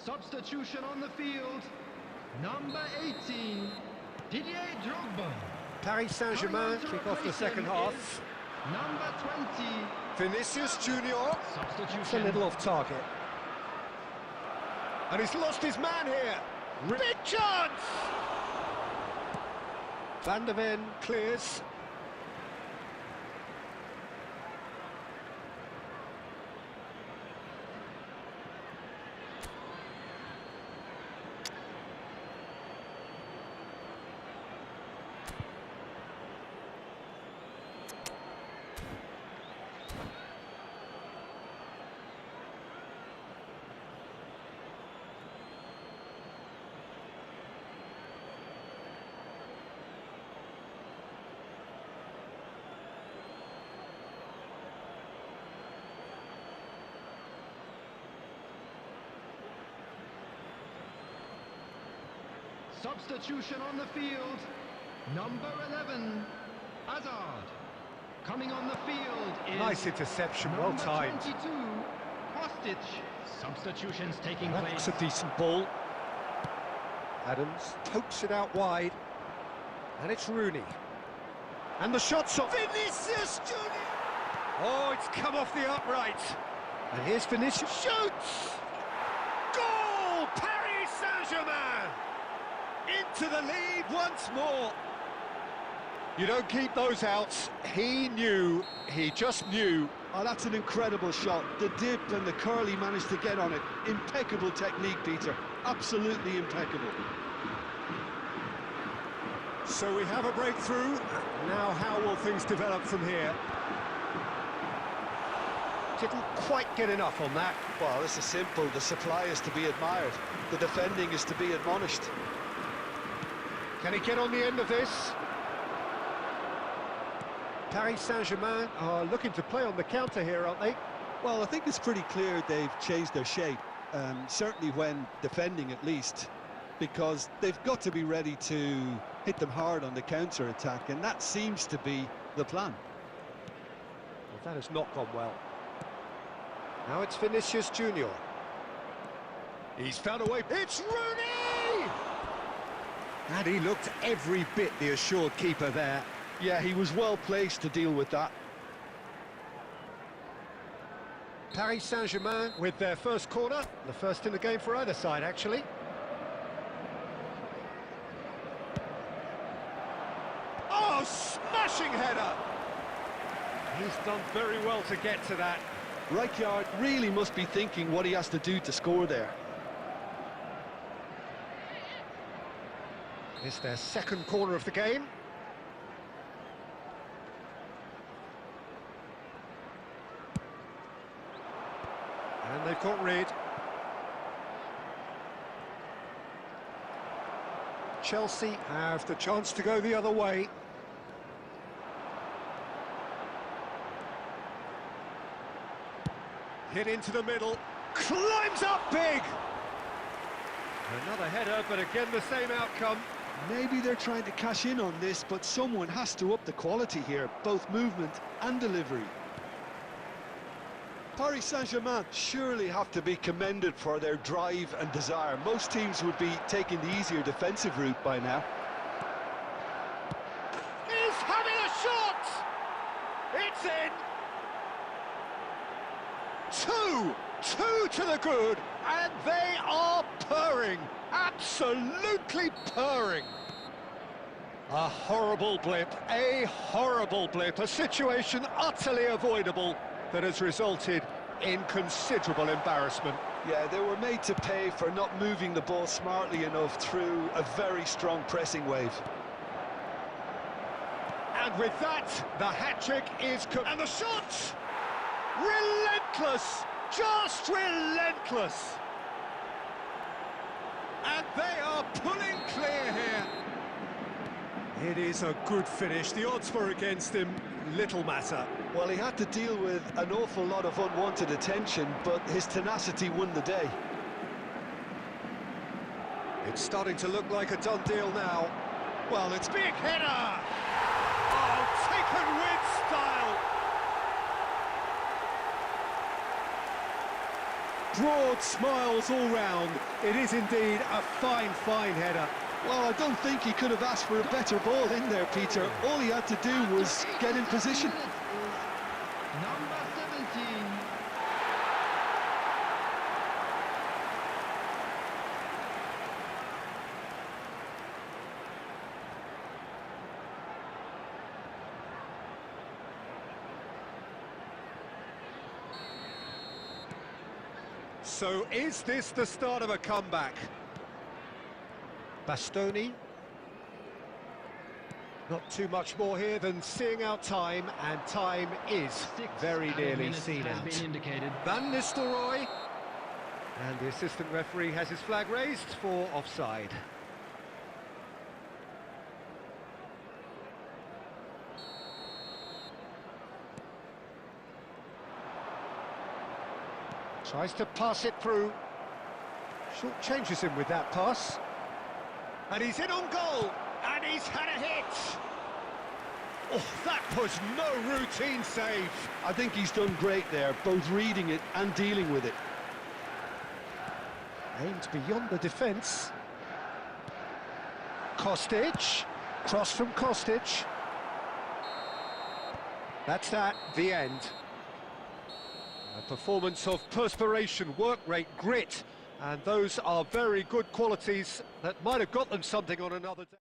Substitution on the field. Number 18, Didier Drogba. Paris Saint-Germain kick off the second half. Number 20, Vinicius Junior. substitution. It's a little off target. And he's lost his man here. Big chance! Van der Ven clears. Substitution on the field. Number 11, Hazard. Coming on the field is Nice interception, well number timed. 22, Kostic. Substitutions taking That's place. a decent ball. Adams pokes it out wide. And it's Rooney. And the shot's off. Vinicius Junior! Oh, it's come off the upright. And here's Vinicius. Shoots! Goal! Paris Saint-Germain! Into the lead once more. You don't keep those outs. He knew, he just knew. Oh, that's an incredible shot. The dip and the curl he managed to get on it. Impeccable technique, Peter. Absolutely impeccable. So we have a breakthrough. Now how will things develop from here? Didn't quite get enough on that. Well, this is simple. The supply is to be admired. The defending is to be admonished. Can he get on the end of this? Paris Saint-Germain are looking to play on the counter here, aren't they? Well, I think it's pretty clear they've changed their shape, certainly when defending at least, because they've got to be ready to hit them hard on the counter-attack, and that seems to be the plan. Well, that has not gone well. Now it's Vinicius Junior. He's found a way. It's Rooney! And he looked every bit the assured keeper there. Yeah, he was well placed to deal with that. Paris Saint-Germain with their first corner, the first in the game for either side, actually. Oh, smashing header! He's done very well to get to that. Rijkaard really must be thinking what he has to do to score there. It's their second corner of the game. And they've got rid. Chelsea have the chance to go the other way. Hit into the middle, climbs up big! Another header, but again the same outcome. Maybe they're trying to cash in on this, but someone has to up the quality here, both movement and delivery. Paris Saint-Germain surely have to be commended for their drive and desire. Most teams would be taking the easier defensive route by now. He's having a shot! It's in! Two to the good, and they are purring, absolutely purring. A horrible blip, a situation utterly avoidable that has resulted in considerable embarrassment. Yeah, they were made to pay for not moving the ball smartly enough through a very strong pressing wave. And with that, the hat-trick is... And the shot! Relentless! Just relentless! And they are pulling clear here. It is a good finish. The odds were against him, little matter. Well, he had to deal with an awful lot of unwanted attention, but his tenacity won the day. It's starting to look like a done deal now. Well, it's big header! Oh, taken with style! broad smiles all round. It is indeed a fine, fine header. Well, I don't think he could have asked for a better ball in there, Peter. All he had to do was get in position. Number 17. So is this the start of a comeback? Bastoni. Not too much more here than seeing out time, and time is very nearly seen out. Van Nistelrooy. And the assistant referee has his flag raised for offside. Tries to pass it through. Short changes him with that pass. And he's in on goal. And he's had a hit. Oh, that was no routine save. I think he's done great there, both reading it and dealing with it. Aimed beyond the defence. Kostic. Cross from Kostic. That's that, the end. A performance of perspiration, work rate, grit, and those are very good qualities that might have got them something on another day.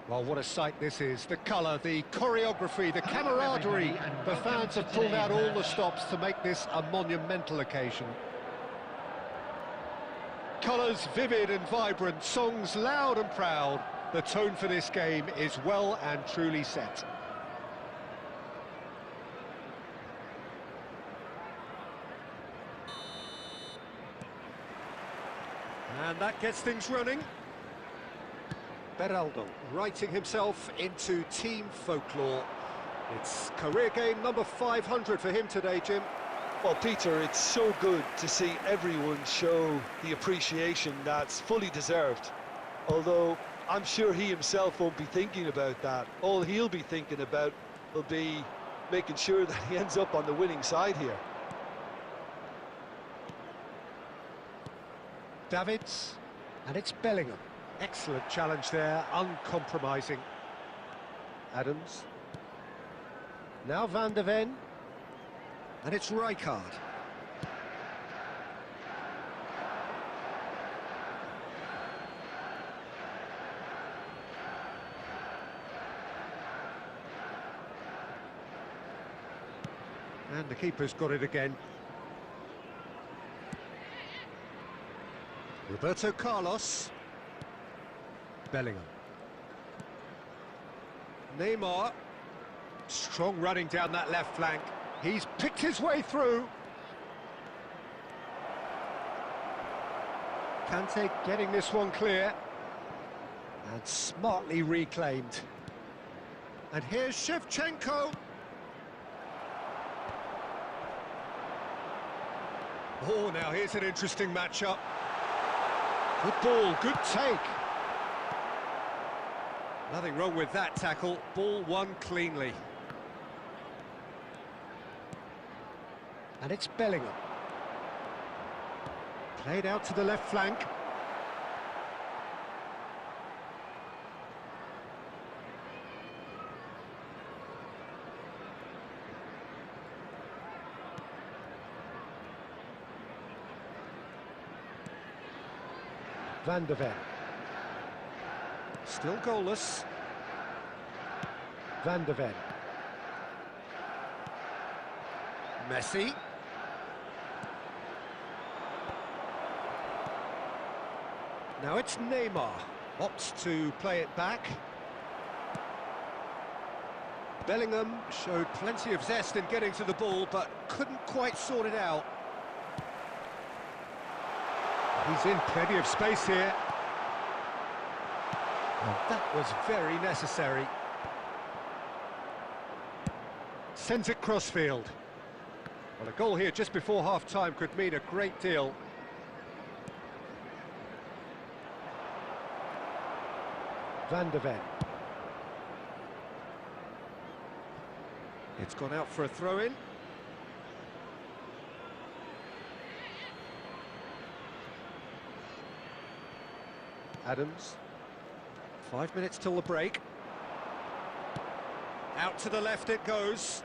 Well, what a sight this is. The colour, the choreography, the camaraderie. The fans have pulled out all the stops to make this a monumental occasion. Colours vivid and vibrant, songs loud and proud. The tone for this game is well and truly set. And that gets things running. Beraldo writing himself into team folklore. It's career game number 500 for him today, Jim. Well, Peter, it's so good to see everyone show the appreciation that's fully deserved. Although I'm sure he himself won't be thinking about that. All he'll be thinking about will be making sure that he ends up on the winning side here. Davids, and it's Bellingham. Excellent challenge there, uncompromising. Adams. Now Van de Ven. And it's Rijkaard. And the keeper's got it again. Roberto Carlos. Bellingham. Neymar. Strong running down that left flank. He's picked his way through. Kante getting this one clear. And smartly reclaimed. And here's Shevchenko. Oh, now here's an interesting matchup. Good ball, good take. Nothing wrong with that tackle. Ball won cleanly. And it's Bellingham. Played out to the left flank. Van de Ven. Still goalless. Van de Ven. Messi. Now it's Neymar. Opts to play it back. Bellingham showed plenty of zest in getting to the ball, but couldn't quite sort it out. He's in plenty of space here. And that was very necessary. Sends it crossfield. Well, a goal here just before half-time could mean a great deal. Van de Ven. It's gone out for a throw-in. Adams. 5 minutes till the break. Out to the left it goes.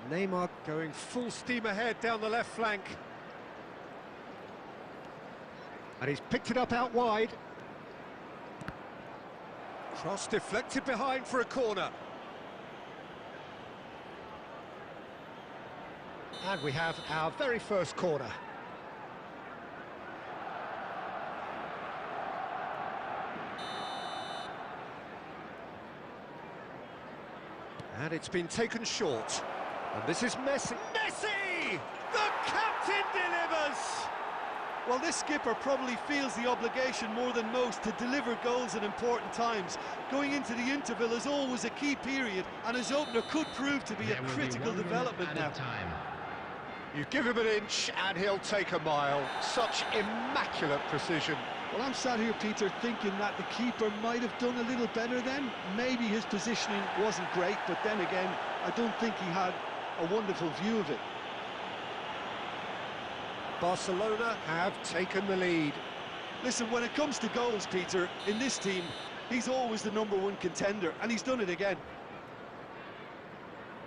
Neymar going full steam ahead down the left flank. And he's picked it up out wide. Cross deflected behind for a corner. And we have our very first corner. And it's been taken short. And this is Messi. Messi! The captain delivers! Well, this skipper probably feels the obligation more than most to deliver goals at important times. Going into the interval is always a key period, and his opener could prove to be a critical development now. You give him an inch and he'll take a mile. Such immaculate precision. Well, I'm sat here, Peter, thinking that the keeper might have done a little better then. Maybe his positioning wasn't great, but then again, I don't think he had a wonderful view of it. Barcelona have taken the lead. Listen, when it comes to goals, Peter, in this team, he's always the #1 contender, and he's done it again.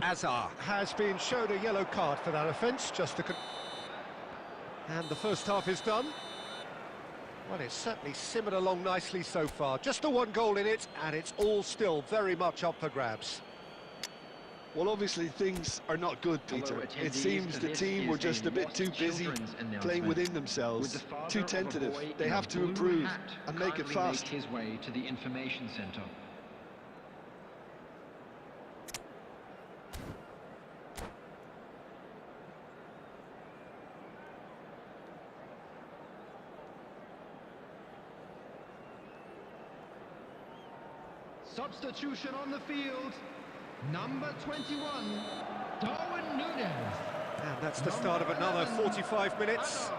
Azar has been shown a yellow card for that offence, and the first half is done. Well, it's certainly simmered along nicely so far. Just the one goal in it, and it's all still very much up for grabs. Well, obviously things are not good, Peter. It seems the team were just a bit too busy playing within themselves, too tentative. They have to improve and make it fast. His way to the information centre. Substitution on the field. Number 21, Darwin Núñez. And that's the start of another 45 minutes.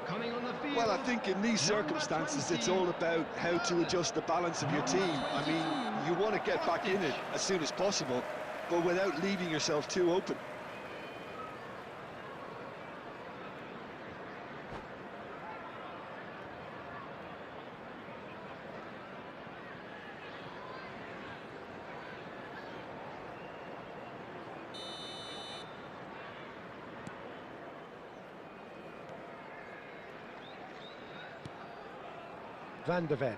Coming on the field. Well, I think in these circumstances, it's all about how to adjust the balance of your team. I mean, you want to get back in it as soon as possible, but without leaving yourself too open. Van de Ven.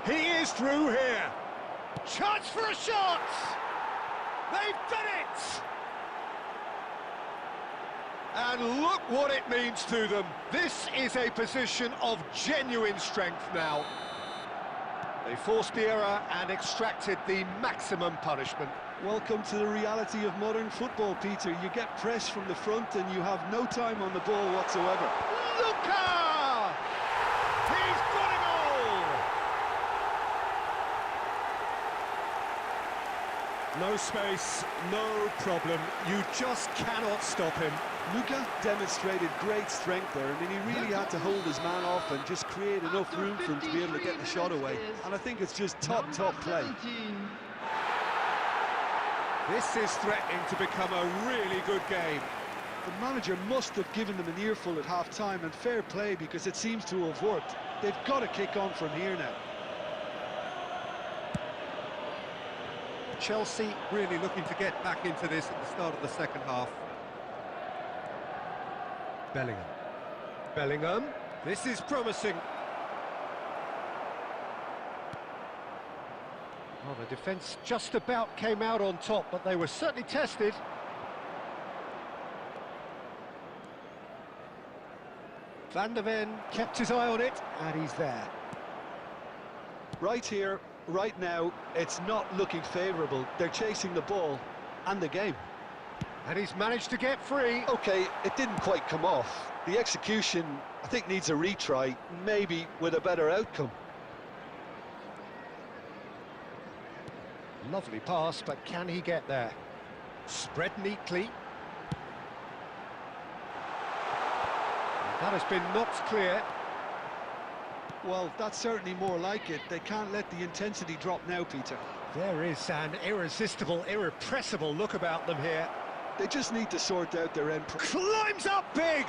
He is through here. Chance for a shot! They've done it! And look what it means to them. This is a position of genuine strength now. They forced the error and extracted the maximum punishment. Welcome to the reality of modern football, Peter. You get pressed from the front and you have no time on the ball whatsoever. Look Saka! He's got it all! No space, no problem. You just cannot stop him. Luka demonstrated great strength there. I mean, he really had to hold his man off and just create enough room for him to be able to get the shot away. And I think it's just top play. This is threatening to become a really good game. The manager must have given them an earful at half-time, and fair play, because it seems to have worked. They've got to kick on from here now. Chelsea really looking to get back into this at the start of the second half. Bellingham. Bellingham. This is promising. Well, the defence just about came out on top, but they were certainly tested. Van der Ven kept his eye on it, and he's there. Right here, right now, it's not looking favourable. They're chasing the ball and the game. And he's managed to get free. OK, it didn't quite come off. The execution, I think, needs a retry, maybe with a better outcome. Lovely pass, but can he get there? Spread neatly. That has been knocked clear. Well, that's certainly more like it. They can't let the intensity drop now, Peter. There is an irresistible, irrepressible look about them here. They just need to sort out their end. Climbs up big!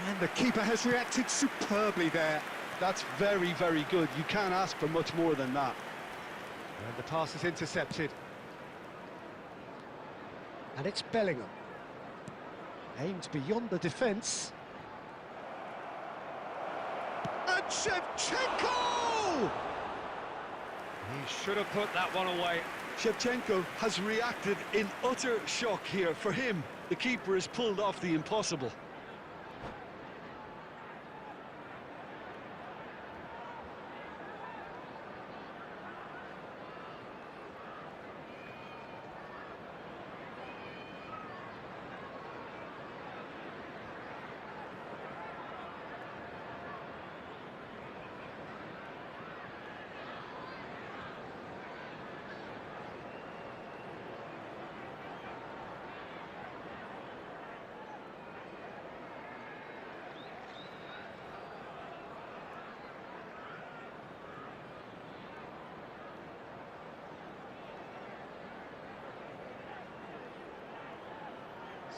And the keeper has reacted superbly there. That's very, very good. You can't ask for much more than that. And the pass is intercepted. And it's Bellingham. Aimed beyond the defence. And Shevchenko! He should have put that one away. Shevchenko has reacted in utter shock here. For him, the keeper has pulled off the impossible.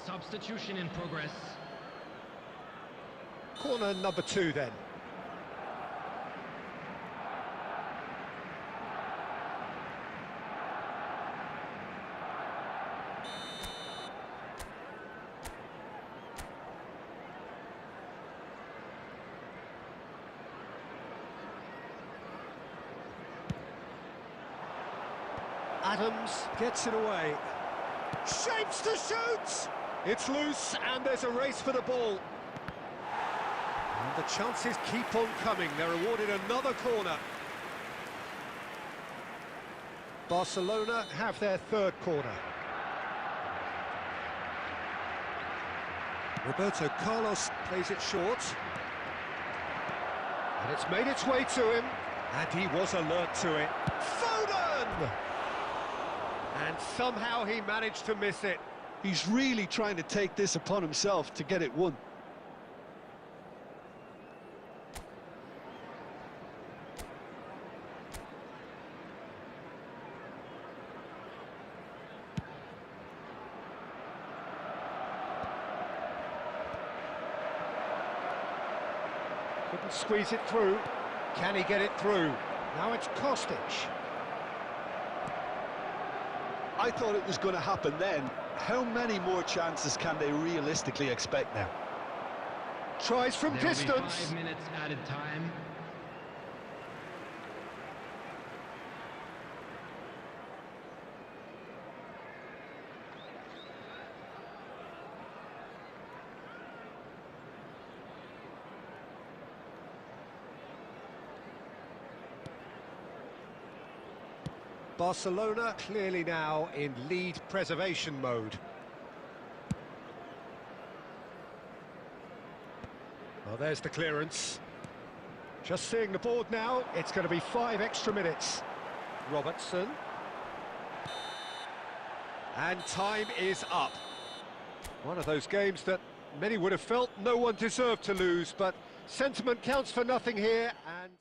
Substitution in progress. Corner number 2 then. Adams gets it away. Shapes to shoot! It's loose, and there's a race for the ball. And the chances keep on coming. They're awarded another corner. Barcelona have their third corner. Roberto Carlos plays it short. And it's made its way to him. And he was alert to it. Foden! And somehow he managed to miss it. He's really trying to take this upon himself to get it won. Couldn't squeeze it through. Can he get it through? Now it's Kostic. I thought it was going to happen then. How many more chances can they realistically expect now? Tries from There will be distance. 5 minutes added time. Barcelona clearly now in lead preservation mode. Well, there's the clearance. Just seeing the board now, it's going to be 5 extra minutes. Robertson. And time is up. One of those games that many would have felt no one deserved to lose, but sentiment counts for nothing here, and...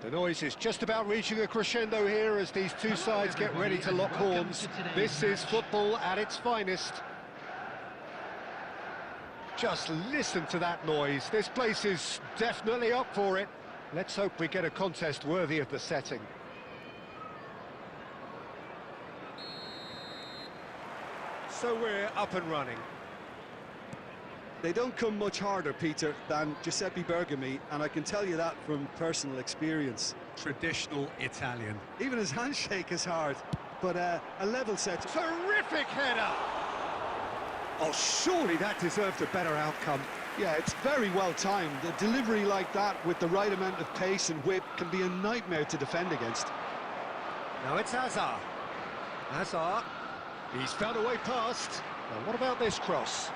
The noise is just about reaching a crescendo here as these two sides get ready to lock horns. This is football at its finest. Just listen to that noise. This place is definitely up for it. Let's hope we get a contest worthy of the setting. So we're up and running. They don't come much harder, Peter, than Giuseppe Bergomi, and I can tell you that from personal experience. Traditional Italian. Even his handshake is hard, but a level set. Terrific header! Oh, surely that deserved a better outcome. Yeah, it's very well timed. A delivery like that with the right amount of pace and whip can be a nightmare to defend against. Now it's Hazard. Hazard. He's found a way past. Now what about this cross?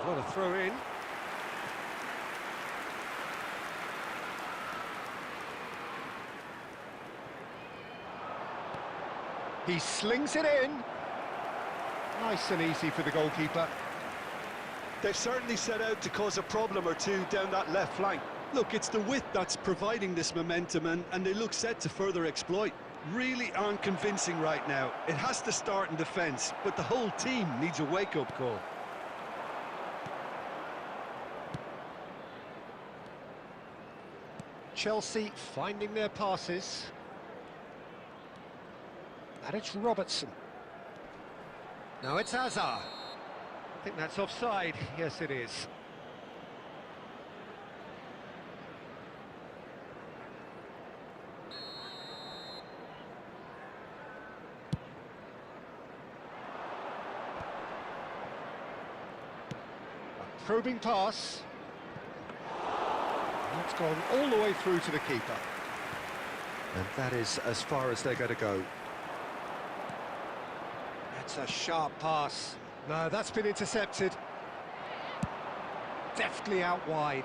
What a throw in. He slings it in. Nice and easy for the goalkeeper. They've certainly set out to cause a problem or two down that left flank. Look, it's the width that's providing this momentum, and they look set to further exploit. Really aren't convincing right now. It has to start in defence, but the whole team needs a wake-up call. Chelsea finding their passes. And it's Robertson. Now it's Hazard. I think that's offside. Yes, it is. A probing pass. It's gone all the way through to the keeper. And that is as far as they're going to go. That's a sharp pass. No, that's been intercepted. Deftly out wide.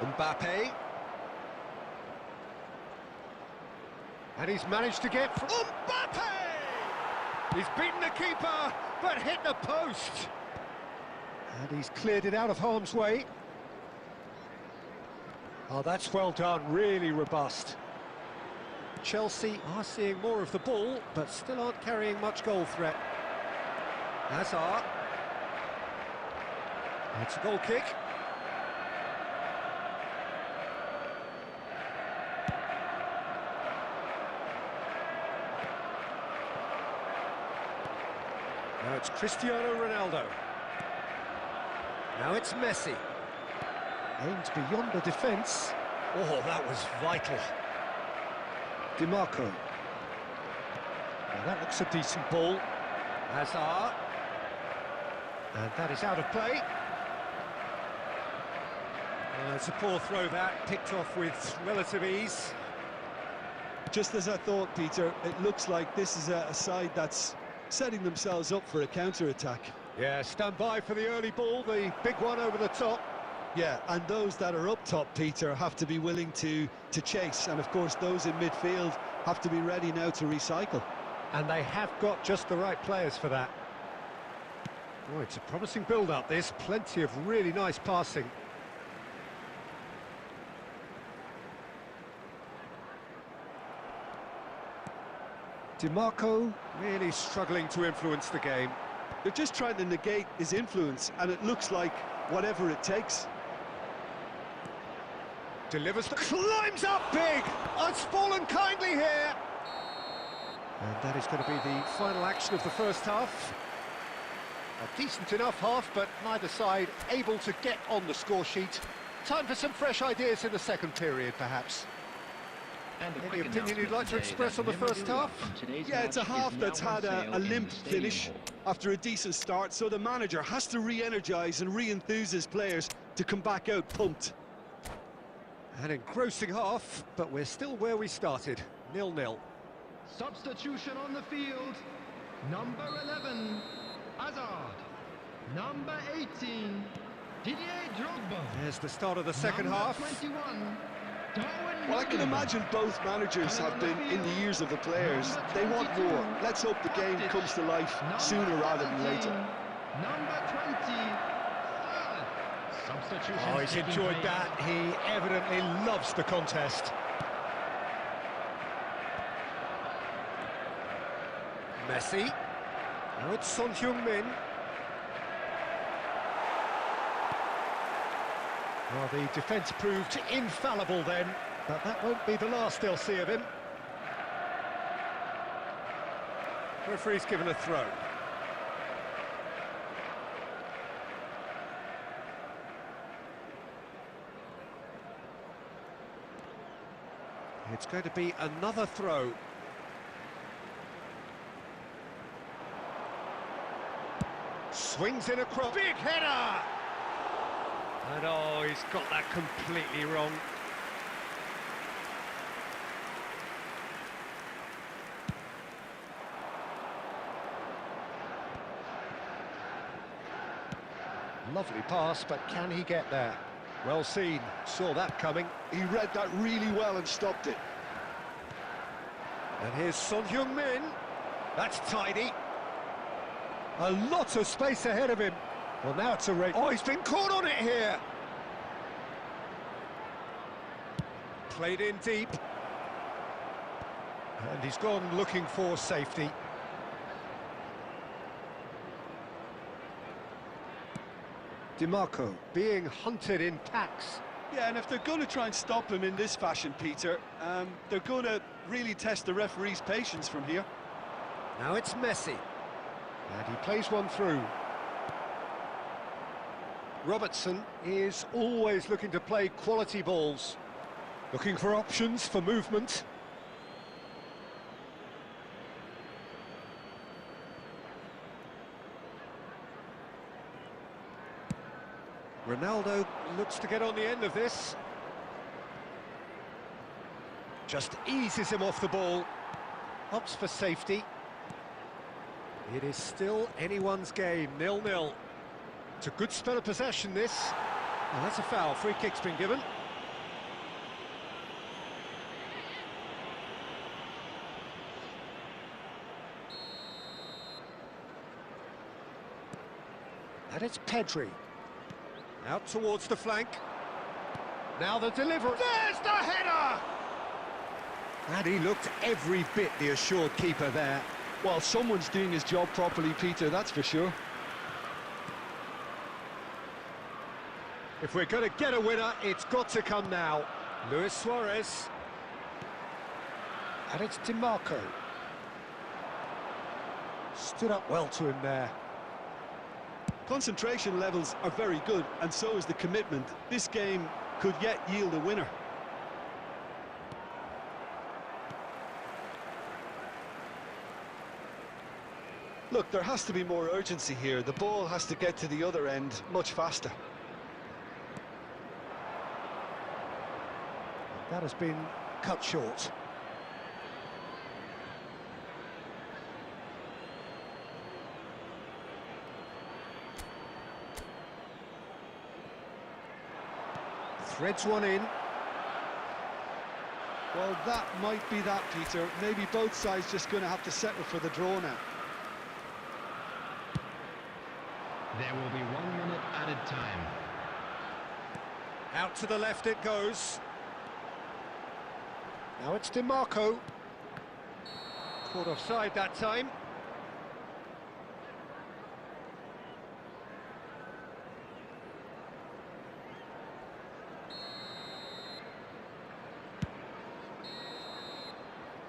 Mbappe. And he's managed to get... Mbappe! He's beaten the keeper, but hit the post. And he's cleared it out of harm's way. Oh, that's well done, really robust. Chelsea are seeing more of the ball, but still aren't carrying much goal threat. Hazard. It's a goal kick. Now it's Cristiano Ronaldo. Now it's Messi. Aimed beyond the defence. Oh, that was vital. DiMarco. Well, that looks a decent ball. Hazard. And that is out of play. It's a poor throw that, picked off with relative ease. Just as I thought, Peter, it looks like this is a side that's setting themselves up for a counter-attack. Yeah, stand by for the early ball, the big one over the top. Yeah, and those that are up top, Peter, have to be willing to chase. And, of course, those in midfield have to be ready now to recycle. And they have got just the right players for that. Oh, it's a promising build-up, this. Plenty of really nice passing. DiMarco really struggling to influence the game. They're just trying to negate his influence, and it looks like whatever it takes. Delivers, climbs up big! Oh, it's fallen kindly here! And that is going to be the final action of the first half. A decent enough half, but neither side able to get on the score sheet. Time for some fresh ideas in the second period, perhaps. Any opinion you'd like to express on the first half? Yeah, it's a half that's had a limp finish after a decent start, so the manager has to re-energise and re-enthuse his players to come back out pumped. An engrossing half, but we're still where we started, 0-0. Substitution on the field. Number 11, Hazard. Number 18, Didier Drogba. There's the start of the second half. 21, Well, I can imagine both managers have been in the ears of the players. They want more. Let's hope the game comes to life sooner rather than later. Number 20, substitution. Oh, he's enjoyed that. He evidently loves the contest. Messi. Now it's Son Heung-min. Well, the defence proved infallible then, but that won't be the last they'll see of him. Referee's given a throw. It's going to be another throw. Swings in across. Big header! And oh, he's got that completely wrong. Lovely pass, but can he get there? Well seen, saw that coming. He read that really well and stopped it. And here's Son Heung-min. That's tidy. A lot of space ahead of him. Well, now it's a race. Oh, he's been caught on it here. Played in deep. And he's gone looking for safety. DiMarco. Being hunted in packs. Yeah, and if they're going to try and stop him in this fashion, Peter, they're going to really test the referee's patience from here. Now it's Messi. And he plays one through. Robertson is always looking to play quality balls. Looking for options for movement. Ronaldo looks to get on the end of this. Just eases him off the ball. Opts for safety. It is still anyone's game, 0-0. It's a good spell of possession, this. Oh, that's a foul. Free kick's been given. And it's Pedri. Out towards the flank. Now the delivery. There's the header! And he looked every bit the assured keeper there. Well, someone's doing his job properly, Peter, that's for sure. If we're going to get a winner, it's got to come now. Luis Suarez. And it's DiMarco. Stood up well to him there. Concentration levels are very good, and so is the commitment. This game could yet yield a winner. Look, there has to be more urgency here. The ball has to get to the other end much faster. That has been cut short. Threads one in. Well, that might be that, Peter. Maybe both sides just going to have to settle for the draw now. There will be 1 minute added time. Out to the left it goes. Now it's DiMarco. Caught offside that time.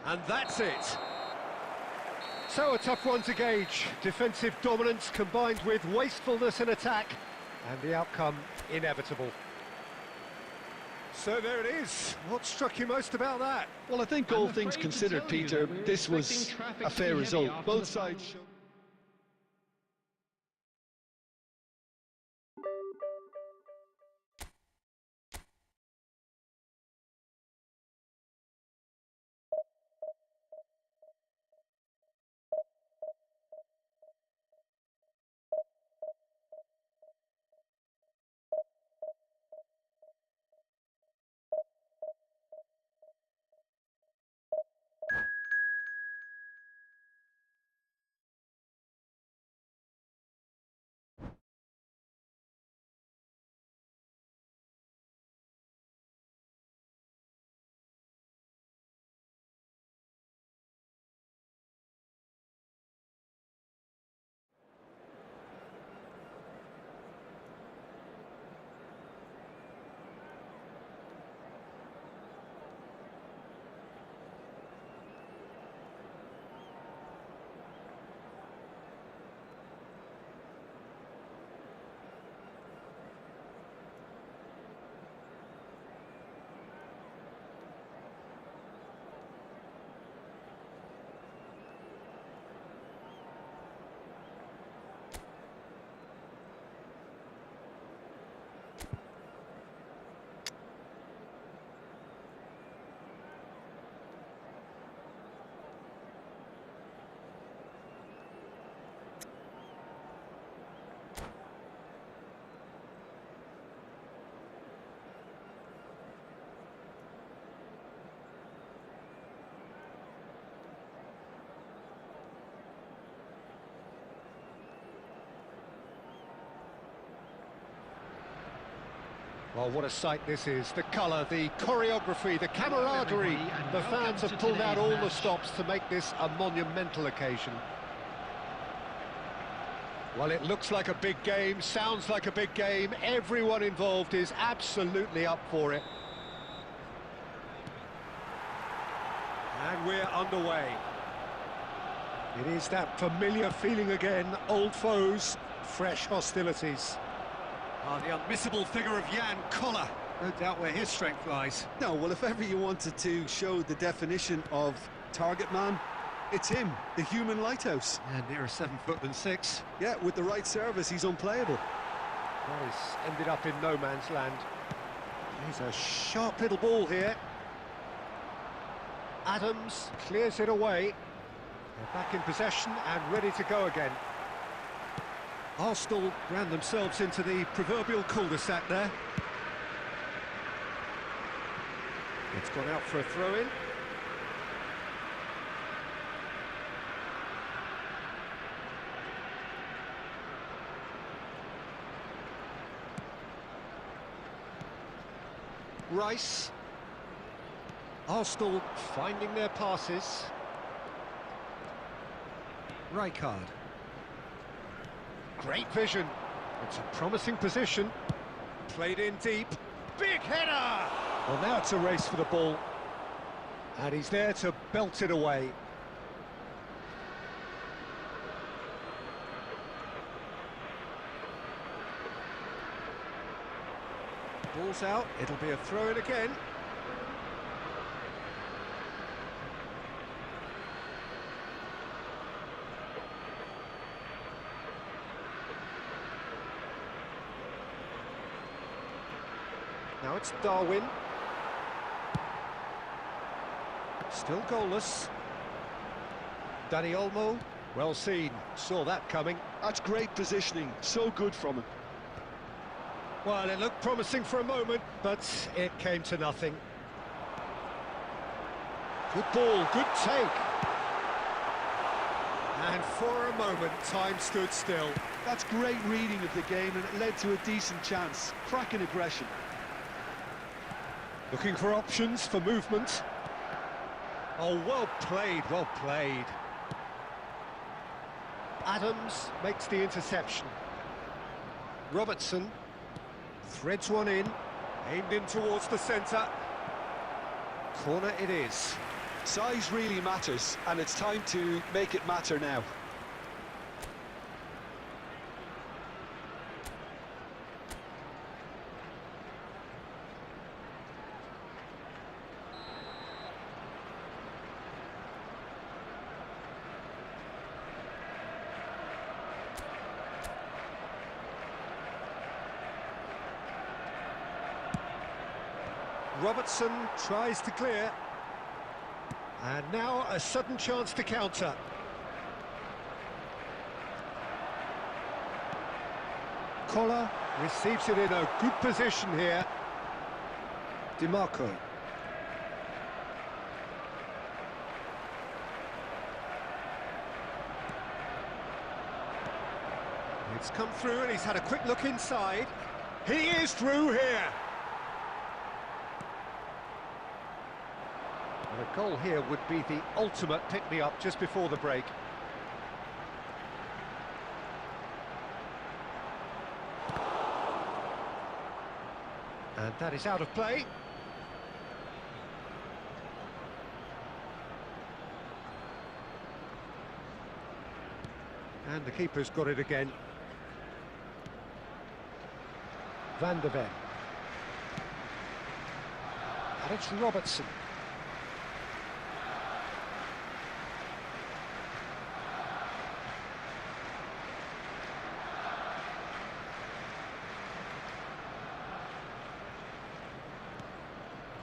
And that's it. So a tough one to gauge. Defensive dominance combined with wastefulness in attack, and the outcome inevitable. So there it is. What struck you most about that? Well, I think all things considered, Peter, this was a fair result. Both sides showed... Well, what a sight this is. The colour, the choreography, the camaraderie. The fans have pulled out all the stops to make this a monumental occasion. Well, it looks like a big game, sounds like a big game. Everyone involved is absolutely up for it. And we're underway. It is that familiar feeling again, old foes, fresh hostilities. The unmissable figure of Jan Koller. No doubt where his strength lies. No, well, if ever you wanted to show the definition of target man, it's him, the human lighthouse. And nearer 7 foot than 6. Yeah, with the right service, he's unplayable. Well, he's ended up in no man's land. He's a sharp little ball here. Adams clears it away. They're back in possession and ready to go again. Arsenal ran themselves into the proverbial cul-de-sac there. It's gone out for a throw-in. Rice. Arsenal finding their passes. Rijkaard. Great vision. It's a promising position. Played in deep. Big header! Well, now it's a race for the ball. And he's there to belt it away. Ball's out. It'll be a throw-in again. Now it's Darwin. Still goalless. Dani Olmo, well seen, saw that coming. That's great positioning, so good from him. Well, it looked promising for a moment, but it came to nothing. Good ball, good take. And for a moment, time stood still. That's great reading of the game, and it led to a decent chance. Cracking aggression. Looking for options for movement. Oh, well played, well played. Adams makes the interception. Robertson threads one in, aimed in towards the centre. Corner it is. Size really matters, and it's time to make it matter now. Robertson tries to clear. And now a sudden chance to counter. Collar receives it in a good position here. DiMarco. It's come through and he's had a quick look inside. He is through here. A goal here would be the ultimate pick-me-up just before the break. And that is out of play. And the keeper's got it again. Van der Ven. And it's Robertson.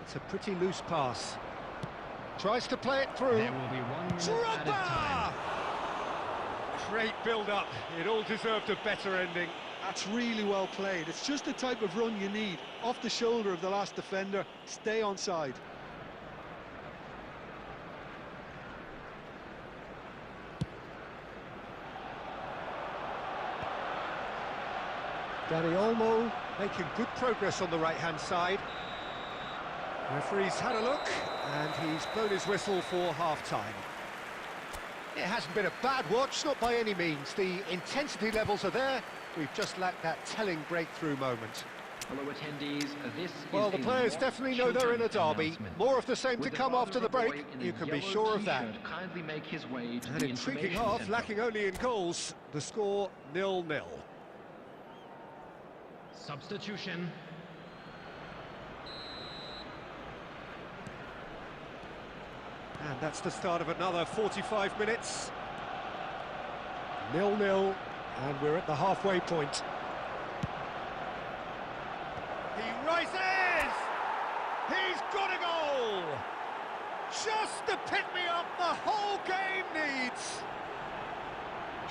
It's a pretty loose pass. Tries to play it through. There will be 1 minute added time. Great build-up. It all deserved a better ending. That's really well played. It's just the type of run you need. Off the shoulder of the last defender, stay onside. Dani Olmo making good progress on the right-hand side. Referee's had a look, and he's blown his whistle for half-time. It hasn't been a bad watch, not by any means. The intensity levels are there. We've just lacked that telling breakthrough moment. Hello attendees, this Well, is the players definitely know they're in a derby. announcement. More of the same to With the come after the father of break, boy in you a can be yellow sure of that. t-shirt, kindly make his way to An the intriguing information half, centre. lacking only in goals. The score 0-0. Substitution. And that's the start of another 45 minutes. 0-0, and we're at the halfway point. He rises! He's got a goal! Just the pick-me-up the whole game needs!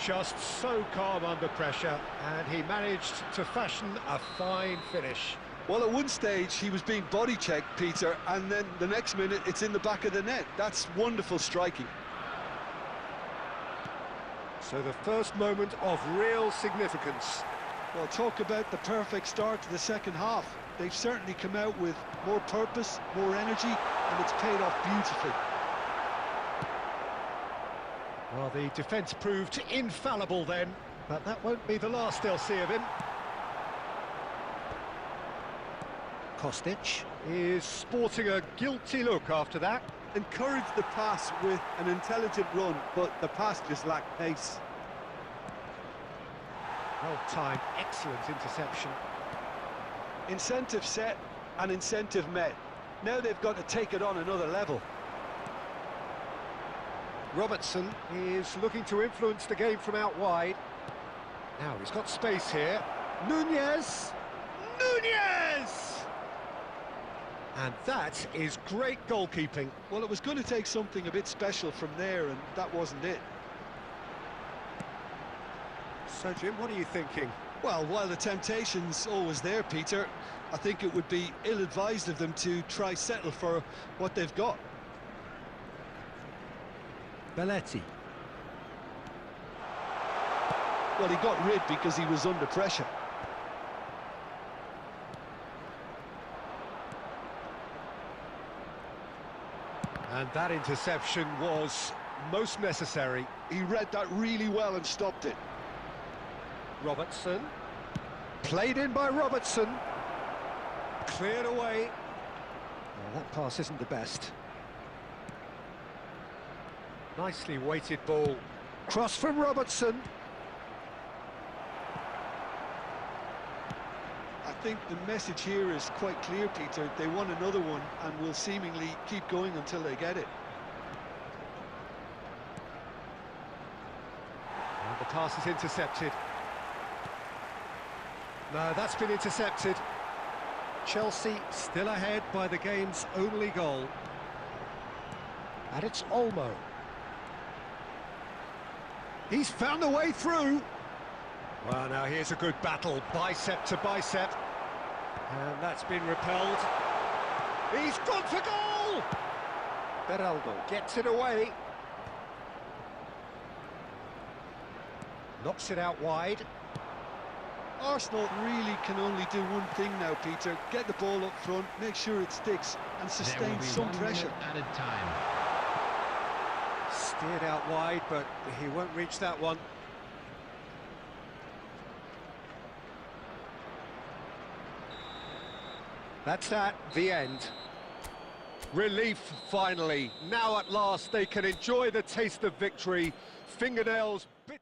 Just so calm under pressure, and he managed to fashion a fine finish. Well, at one stage, he was being body-checked, Peter, and then the next minute, it's in the back of the net. That's wonderful striking. So the first moment of real significance. Well, talk about the perfect start to the second half. They've certainly come out with more purpose, more energy, and it's paid off beautifully. Well, the defence proved infallible then, but that won't be the last they'll see of him. Kostic is sporting a guilty look after that. Encouraged the pass with an intelligent run, but the pass just lacked pace. Well-timed, excellent interception. Incentive set and incentive met. Now they've got to take it on another level. Robertson is looking to influence the game from out wide. Now he's got space here. Nunez! Nunez! And that is great goalkeeping. Well, it was going to take something a bit special from there, and that wasn't it. So, Jim, what are you thinking? Well, while the temptation's always there, Peter, I think it would be ill-advised of them to try settle for what they've got. Belletti. Well, he got rid because he was under pressure. And that interception was most necessary. He read that really well and stopped it. Robertson. Played in by Robertson. Cleared away. Oh, that pass isn't the best. Nicely weighted ball. Cross from Robertson. I think the message here is quite clear, Peter. They want another one and will seemingly keep going until they get it. And the pass is intercepted. No, that's been intercepted. Chelsea still ahead by the game's only goal. And it's Olmo. He's found a way through. Well, now here's a good battle, bicep to bicep. And that's been repelled. He's gone for goal! Beraldo gets it away. Knocks it out wide. Arsenal really can only do one thing now, Peter. Get the ball up front, make sure it sticks, and sustain some pressure. Added time. Steered out wide, but he won't reach that one. That's the end. Relief, finally. Now at last they can enjoy the taste of victory. Fingernails bit.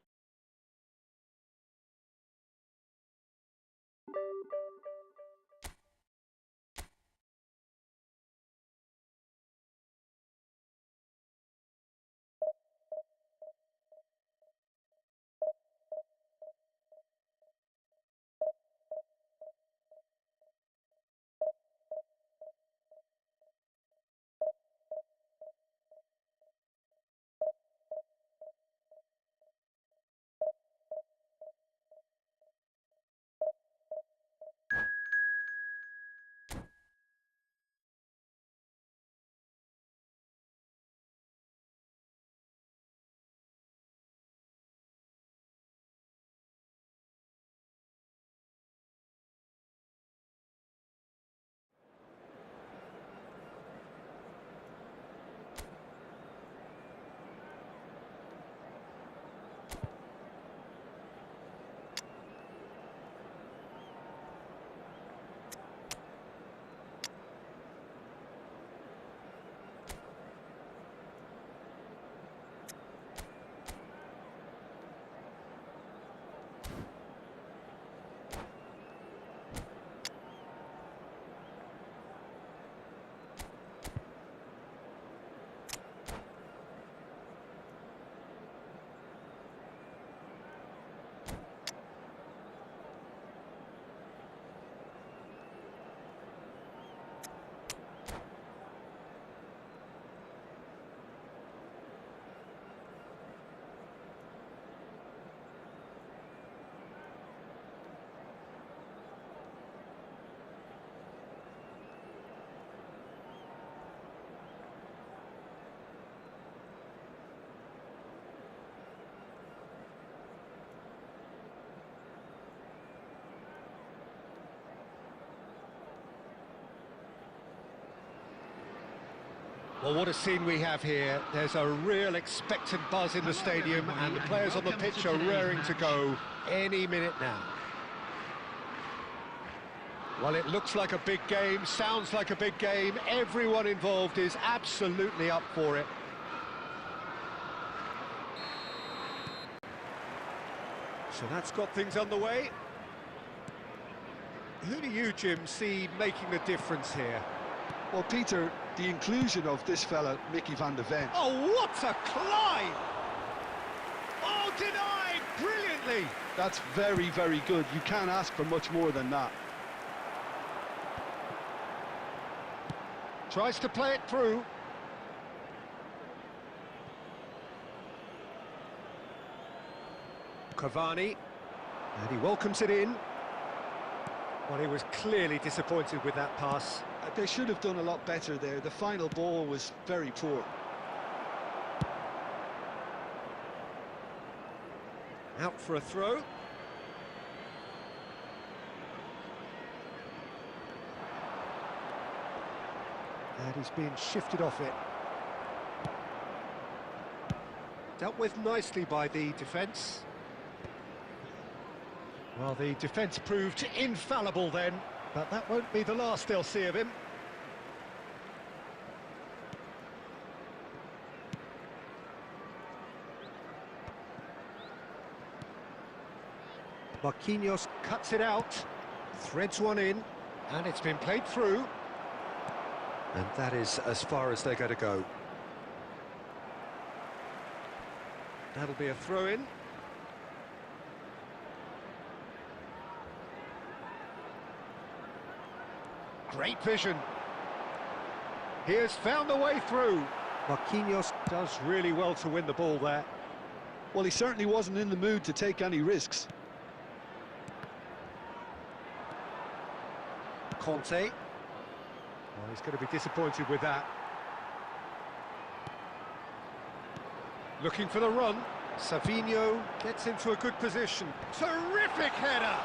Well, what a scene we have here. There's a real expectant buzz in the stadium, and the players on the pitch are raring to go any minute now. Well, it looks like a big game, sounds like a big game. Everyone involved is absolutely up for it. So that's got things underway. Who do you, Jim, see making the difference here? Well, Peter, the inclusion of this fella, Mickey van der Ven. Oh, what a climb! Oh, denied brilliantly! That's very, very good. You can't ask for much more than that. Tries to play it through. Cavani, and he welcomes it in. Well, he was clearly disappointed with that pass. They should have done a lot better there. The final ball was very poor. Out for a throw. And he's being shifted off it. Dealt with nicely by the defence. Well, the defence proved infallible then, but that won't be the last they'll see of him. Marquinhos cuts it out, threads one in, and it's been played through. And that is as far as they're going to go. That'll be a throw-in. Great vision. He has found the way through. Marquinhos does really well to win the ball there. Well, he certainly wasn't in the mood to take any risks. Conte. Well, he's going to be disappointed with that. Looking for the run. Savinho gets into a good position. Terrific header!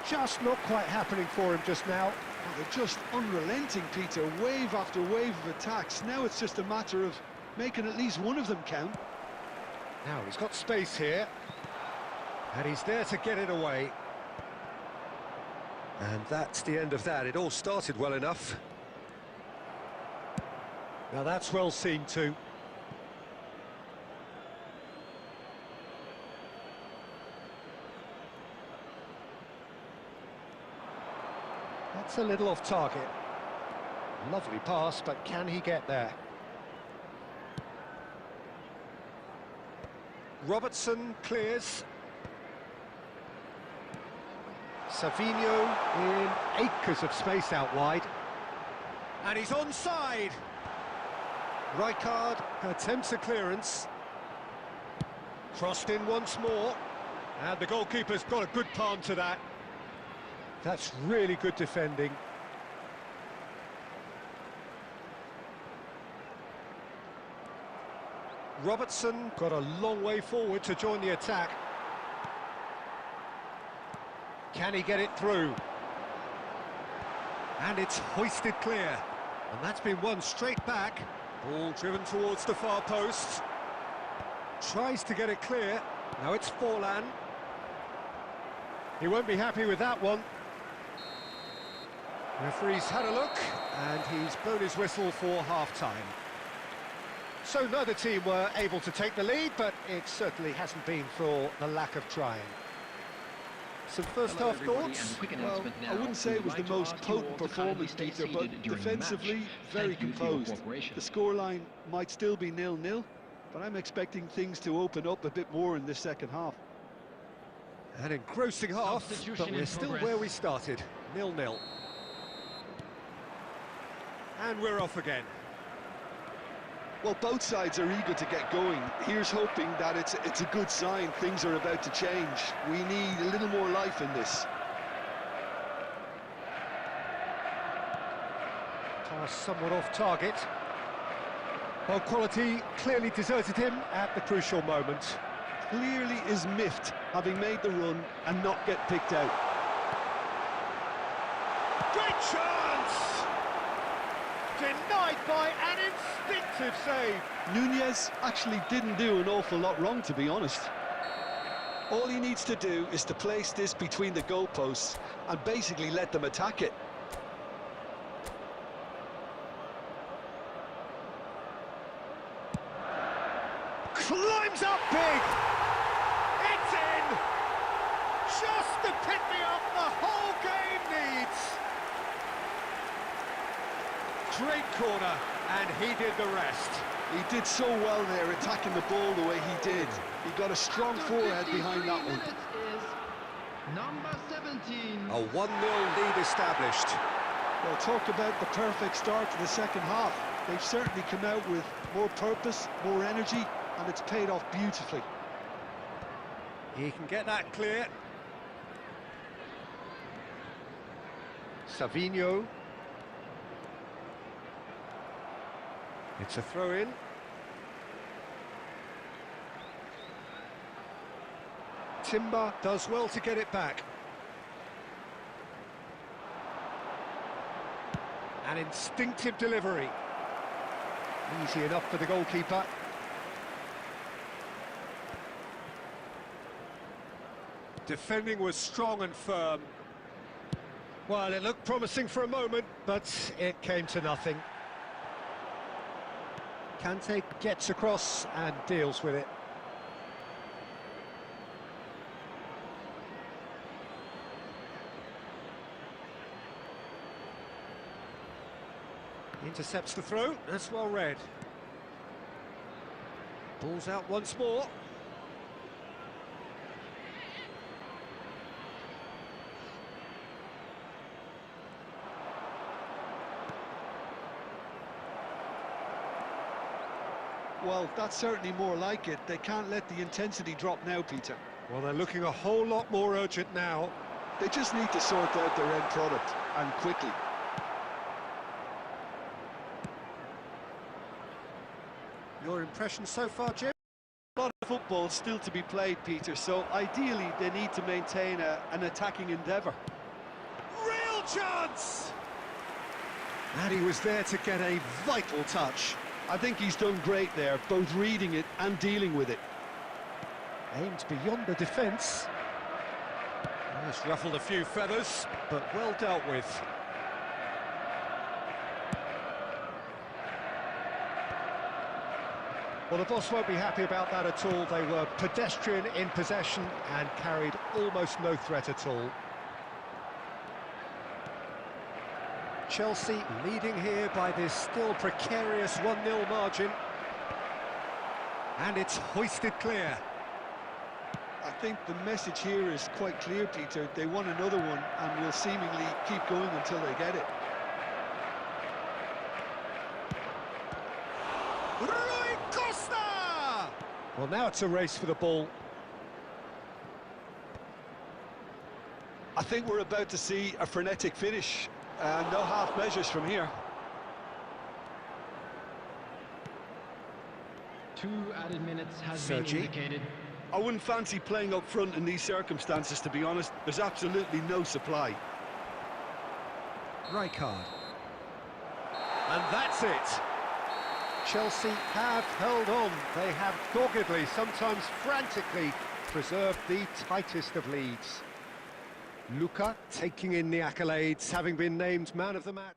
Just not quite happening for him just now. Well, they're just unrelenting, Peter. Wave after wave of attacks. Now it's just a matter of making at least one of them count. Now he's got space here. And he's there to get it away. And that's the end of that. It all started well enough. Now that's well seen too. That's a little off target. Lovely pass, but can he get there? Robertson clears. Savinho in acres of space out wide. And he's onside. Rijkaard attempts a clearance. Crossed in once more. And the goalkeeper's got a good palm to that. That's really good defending. Robertson got a long way forward to join the attack. Can he get it through? And it's hoisted clear. And that's been won straight back. Ball driven towards the far post. Tries to get it clear. Now it's Forlan. He won't be happy with that one. Referee's had a look, and he's blown his whistle for half-time. So neither team were able to take the lead, but it certainly hasn't been for the lack of trying. Some first-half thoughts? Well, I wouldn't say it was the most potent performance, Peter, but defensively, very composed. The scoreline might still be 0-0, but I'm expecting things to open up a bit more in this second half. An engrossing half, but we're still where we started, 0-0. And we're off again. Well, both sides are eager to get going. Here's hoping that it's a good sign. Things are about to change. We need a little more life in this. Pass somewhat off target. Well, quality clearly deserted him at the crucial moment. Clearly is miffed, having made the run and not get picked out. Great chance! Denied by an instinctive save. Nunez actually didn't do an awful lot wrong, to be honest. All he needs to do is to place this between the goalposts and basically let them attack it. Climbs up big! It's in! Just the pick-me-up the whole game needs! Great corner, and he did the rest. He did so well there, attacking the ball the way he did. He got a strong forehead behind that one. Number 17. A 1-0 lead established. Well, talk about the perfect start to the second half. They've certainly come out with more purpose, more energy, and it's paid off beautifully. He can get that clear. Savinho. It's a throw-in. Timber does well to get it back. An instinctive delivery. Easy enough for the goalkeeper. Defending was strong and firm. Well, it looked promising for a moment, but it came to nothing. Kante gets across and deals with it. Intercepts the throw, that's well read. Ball's out once more. Well, that's certainly more like it. They can't let the intensity drop now, Peter. Well, they're looking a whole lot more urgent now. They just need to sort out their end product, and quickly. Your impression so far, Jim? A lot of football still to be played, Peter, so ideally they need to maintain an attacking endeavour. Real chance! And he was there to get a vital touch. I think he's done great there, both reading it and dealing with it. Aimed beyond the defence. It's ruffled a few feathers, but well dealt with. Well, the boss won't be happy about that at all. They were pedestrian in possession and carried almost no threat at all. Chelsea leading here by this still precarious 1-0 margin. And it's hoisted clear. I think the message here is quite clear, Peter. They want another one and will seemingly keep going until they get it. Rui Costa! Well, now it's a race for the ball. I think we're about to see a frenetic finish. No half measures from here. 2 added minutes has been indicated. I wouldn't fancy playing up front in these circumstances, to be honest. There's absolutely no supply. Rijkaard. And that's it. Chelsea have held on. They have doggedly, sometimes frantically, preserved the tightest of leads. Luka taking in the accolades, having been named man of the match.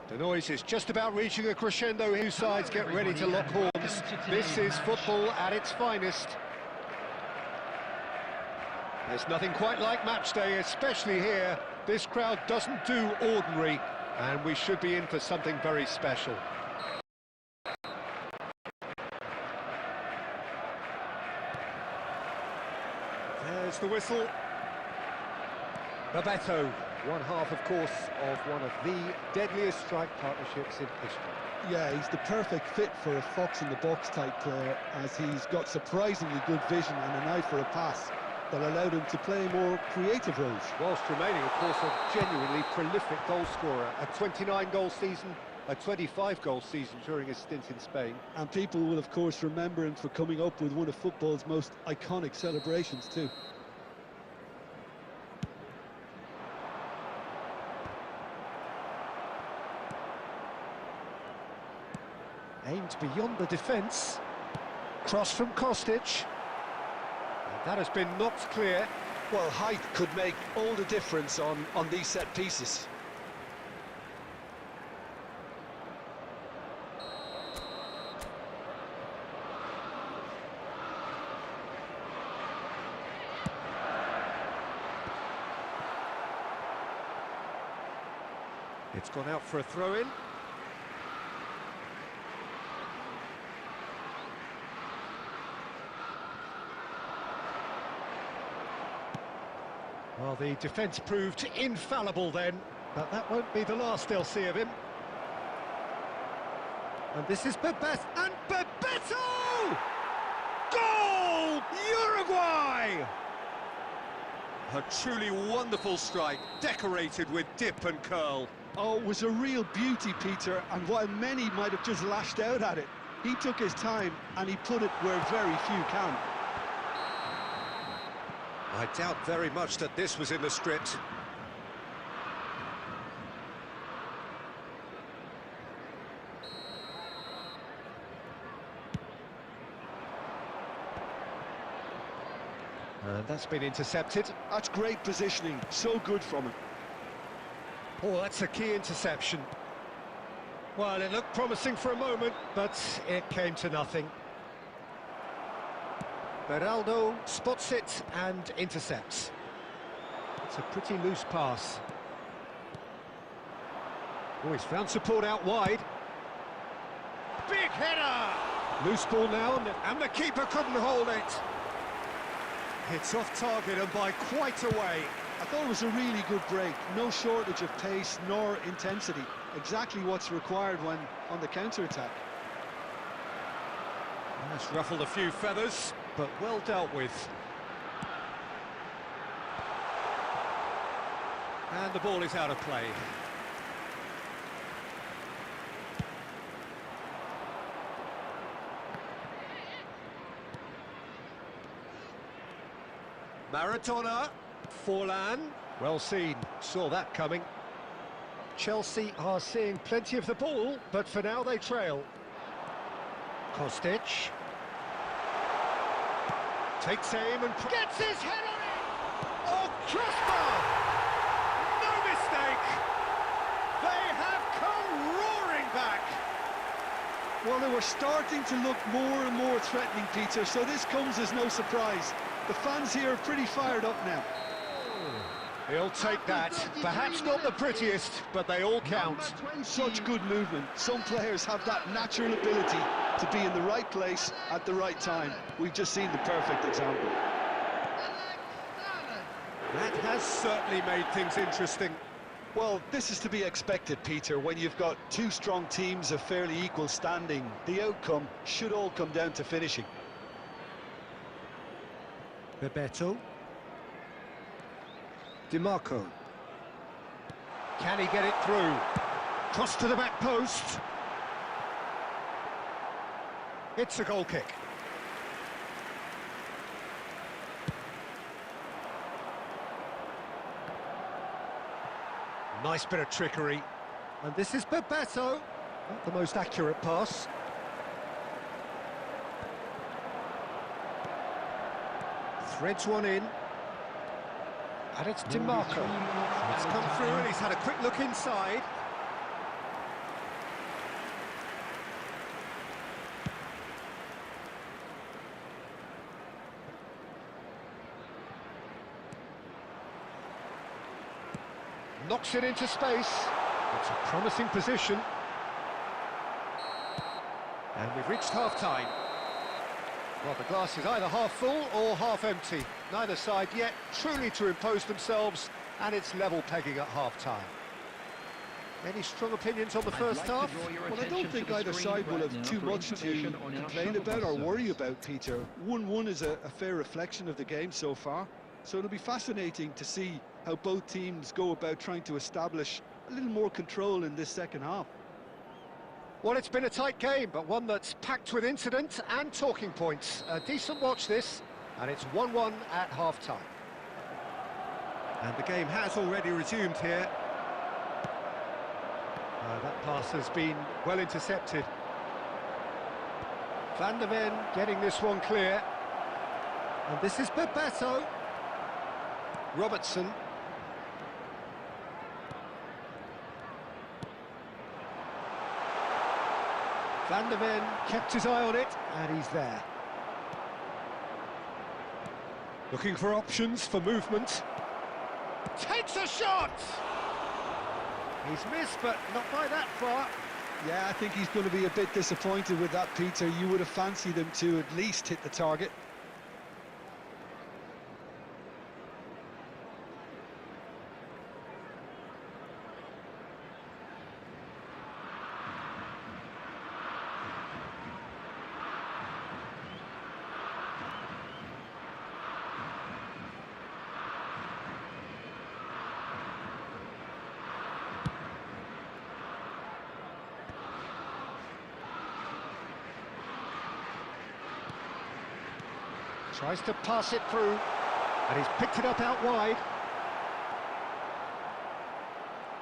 The noise is just about reaching a crescendo. Two sides get ready to lock horns. This is football at its finest. There's nothing quite like match day, especially here. This crowd doesn't do ordinary, and we should be in for something very special. There's the whistle. Bebeto, one half, of course, of one of the deadliest strike partnerships in history. Yeah, he's the perfect fit for a fox-in-the-box type player, as he's got surprisingly good vision and an eye for a pass that allowed him to play more creative roles. Whilst remaining, of course, a genuinely prolific goal scorer. A 29-goal season, a 25-goal season during his stint in Spain. And people will, of course, remember him for coming up with one of football's most iconic celebrations, too. Aimed beyond the defence. Cross from Kostic. And that has been knocked clear. Well, height could make all the difference on these set pieces. It's gone out for a throw-in. Well, the defence proved infallible then, but that won't be the last they'll see of him. And this is Bebeto, and Bebeto! Goal! Uruguay! A truly wonderful strike, decorated with dip and curl. Oh, it was a real beauty, Peter, and while many might have just lashed out at it, he took his time and he put it where very few can. I doubt very much that this was in the script. And that's been intercepted. That's great positioning, so good from him. Oh, that's a key interception. Well, it looked promising for a moment, but it came to nothing. Beraldo spots it and intercepts. It's a pretty loose pass. Oh, he's found support out wide. Big header! Loose ball now, and the keeper couldn't hold it. It's off target and by quite a way. I thought it was a really good break. No shortage of pace nor intensity. Exactly what's required when on the counter-attack. That's ruffled a few feathers, but well dealt with. And the ball is out of play. Maradona, Forlan, well seen, saw that coming. Chelsea are seeing plenty of the ball, but for now they trail. Kostic takes aim and gets his head on it! Oh, crossbar! No mistake! They have come roaring back! Well, they were starting to look more and more threatening, Peter, so this comes as no surprise. The fans here are pretty fired up now. He'll take that. Perhaps not the prettiest, but they all count. Such good movement. Some players have that natural ability to be in the right place at the right time. We've just seen the perfect example. That has certainly made things interesting. Well, this is to be expected, Peter. When you've got two strong teams of fairly equal standing, the outcome should all come down to finishing. Bebeto. DiMarco. Can he get it through? Cross to the back post. It's a goal kick. Nice bit of trickery. And this is Bebeto. Not the most accurate pass. Threads one in. And it's DiMarco. It's come through and he's had a quick look inside. knocks it into space. It's a promising position. And we've reached half-time. Well, the glass is either half full or half empty. Neither side yet truly to impose themselves, and it's level pegging at half-time. Any strong opinions on the first half? Well, I don't think either side will have too much to complain about or worry about, Peter. 1-1 is a fair reflection of the game so far, so it'll be fascinating to see how both teams go about trying to establish a little more control in this second half. Well, it's been a tight game, but one that's packed with incident and talking points. A decent watch this, and it's 1-1 at half-time. And the game has already resumed here. That pass has been well intercepted. Van der Ven getting this one clear. And this is Bebeto. Robertson. Van der Ven kept his eye on it, and he's there. Looking for options for movement. Takes a shot! He's missed, but not by that far. Yeah, I think he's going to be a bit disappointed with that, Peter. You would have fancied him to at least hit the target. Tries to pass it through, and he's picked it up out wide.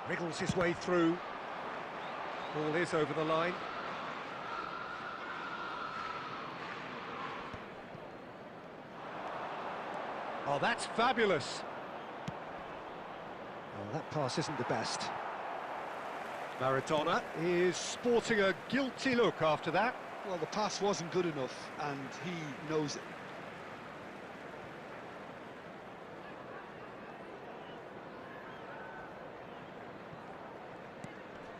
Wriggles his way through. Ball is over the line. Oh, that's fabulous. Oh, that pass isn't the best. Maradona is sporting a guilty look after that. Well, the pass wasn't good enough, and he knows it.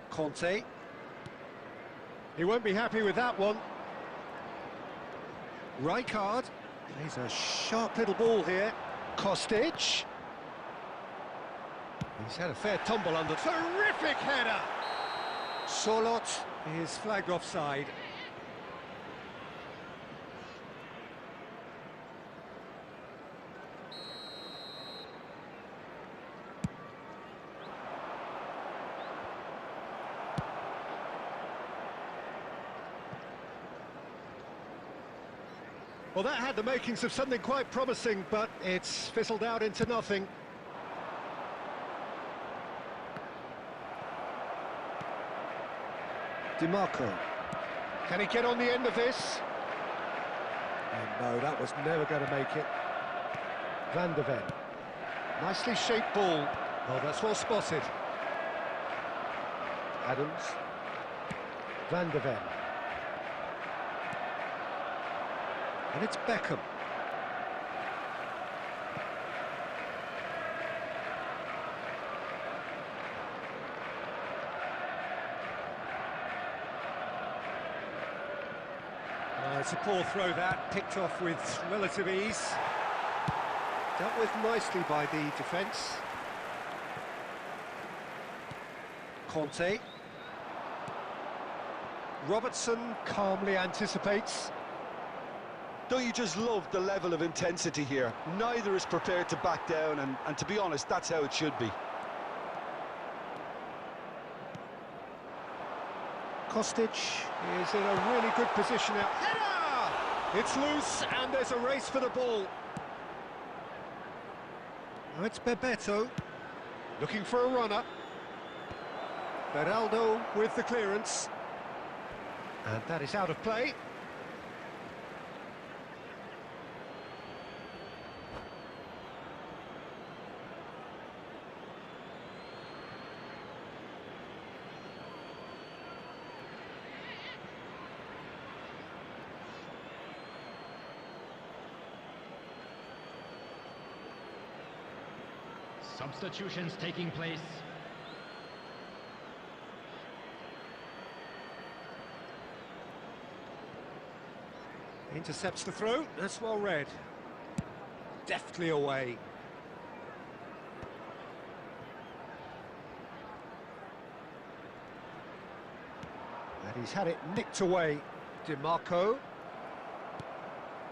Conte. He won't be happy with that one. Rijkaard plays a sharp little ball here. Kostic. He's had a fair tumble under. Terrific header! Solot is flagged offside. Well, that had the makings of something quite promising, but it's fizzled out into nothing. DiMarco. Can he get on the end of this? And no, that was never going to make it. Van der Ven. Nicely shaped ball. Oh, that's well spotted. Adams. Van der Ven. And it's Beckham. It's a poor throw that, picked off with relative ease. Dealt with nicely by the defence. Conte. Robertson calmly anticipates. Don't you just love the level of intensity here? Neither is prepared to back down, and to be honest, that's how it should be. Kostic is in a really good position now. Header! It's loose, and there's a race for the ball. Now it's Bebeto, looking for a runner. Beraldo with the clearance. And that is out of play. Substitutions taking place. Intercepts the throw, that's well read. Deftly away. And he's had it nicked away. DiMarco.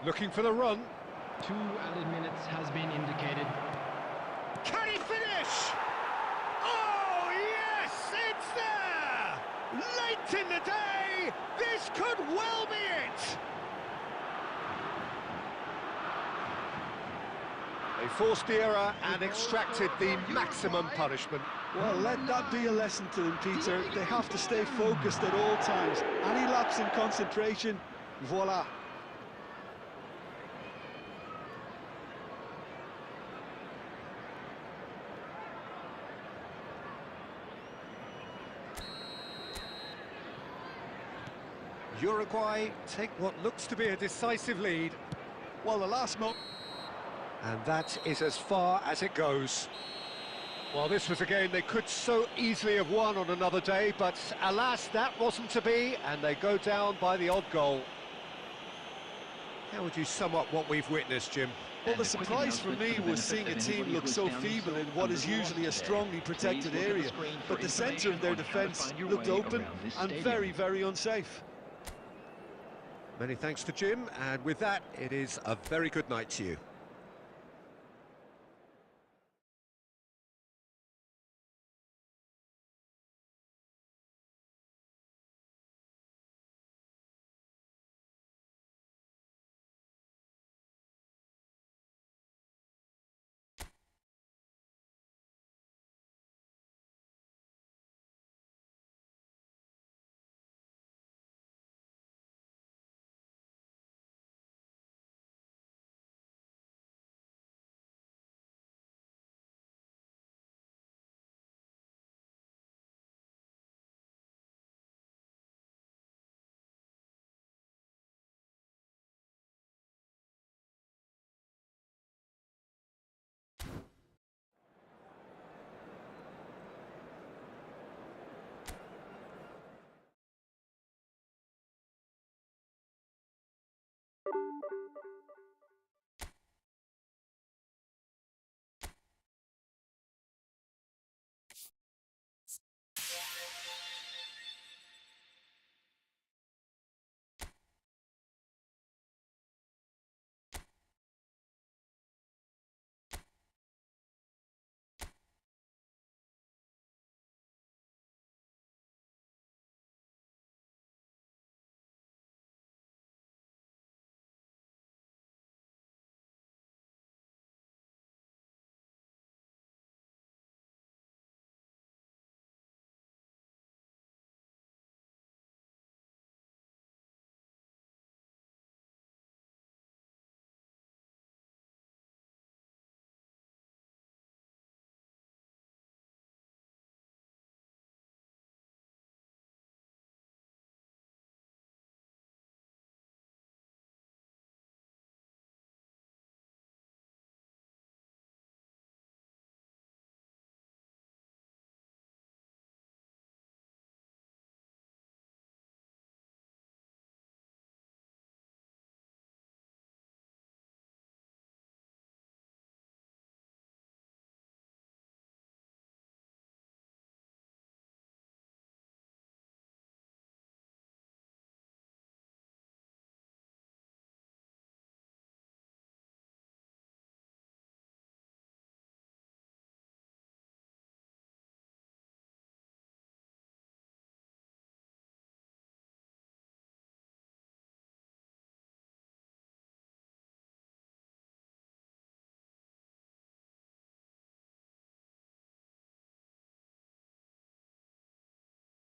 Looking for the run. 2 added minutes has been indicated. Can he finish? Oh, yes, it's there! Late in the day, this could well be it! They forced the error and extracted the maximum punishment. Well, let that be a lesson to them, Peter. They have to stay focused at all times. Any lapse in concentration, voila. Uruguay take what looks to be a decisive lead. Well, the last moment... And that is as far as it goes. Well, this was a game they could so easily have won on another day, but alas, that wasn't to be, and they go down by the odd goal. How would you sum up what we've witnessed, Jim? Well, the surprise for me was seeing a team look so feeble in what is usually a strongly protected area, but the centre of their defence looked open and very, very unsafe. Many thanks to Jim, and with that, it is a very good night to you.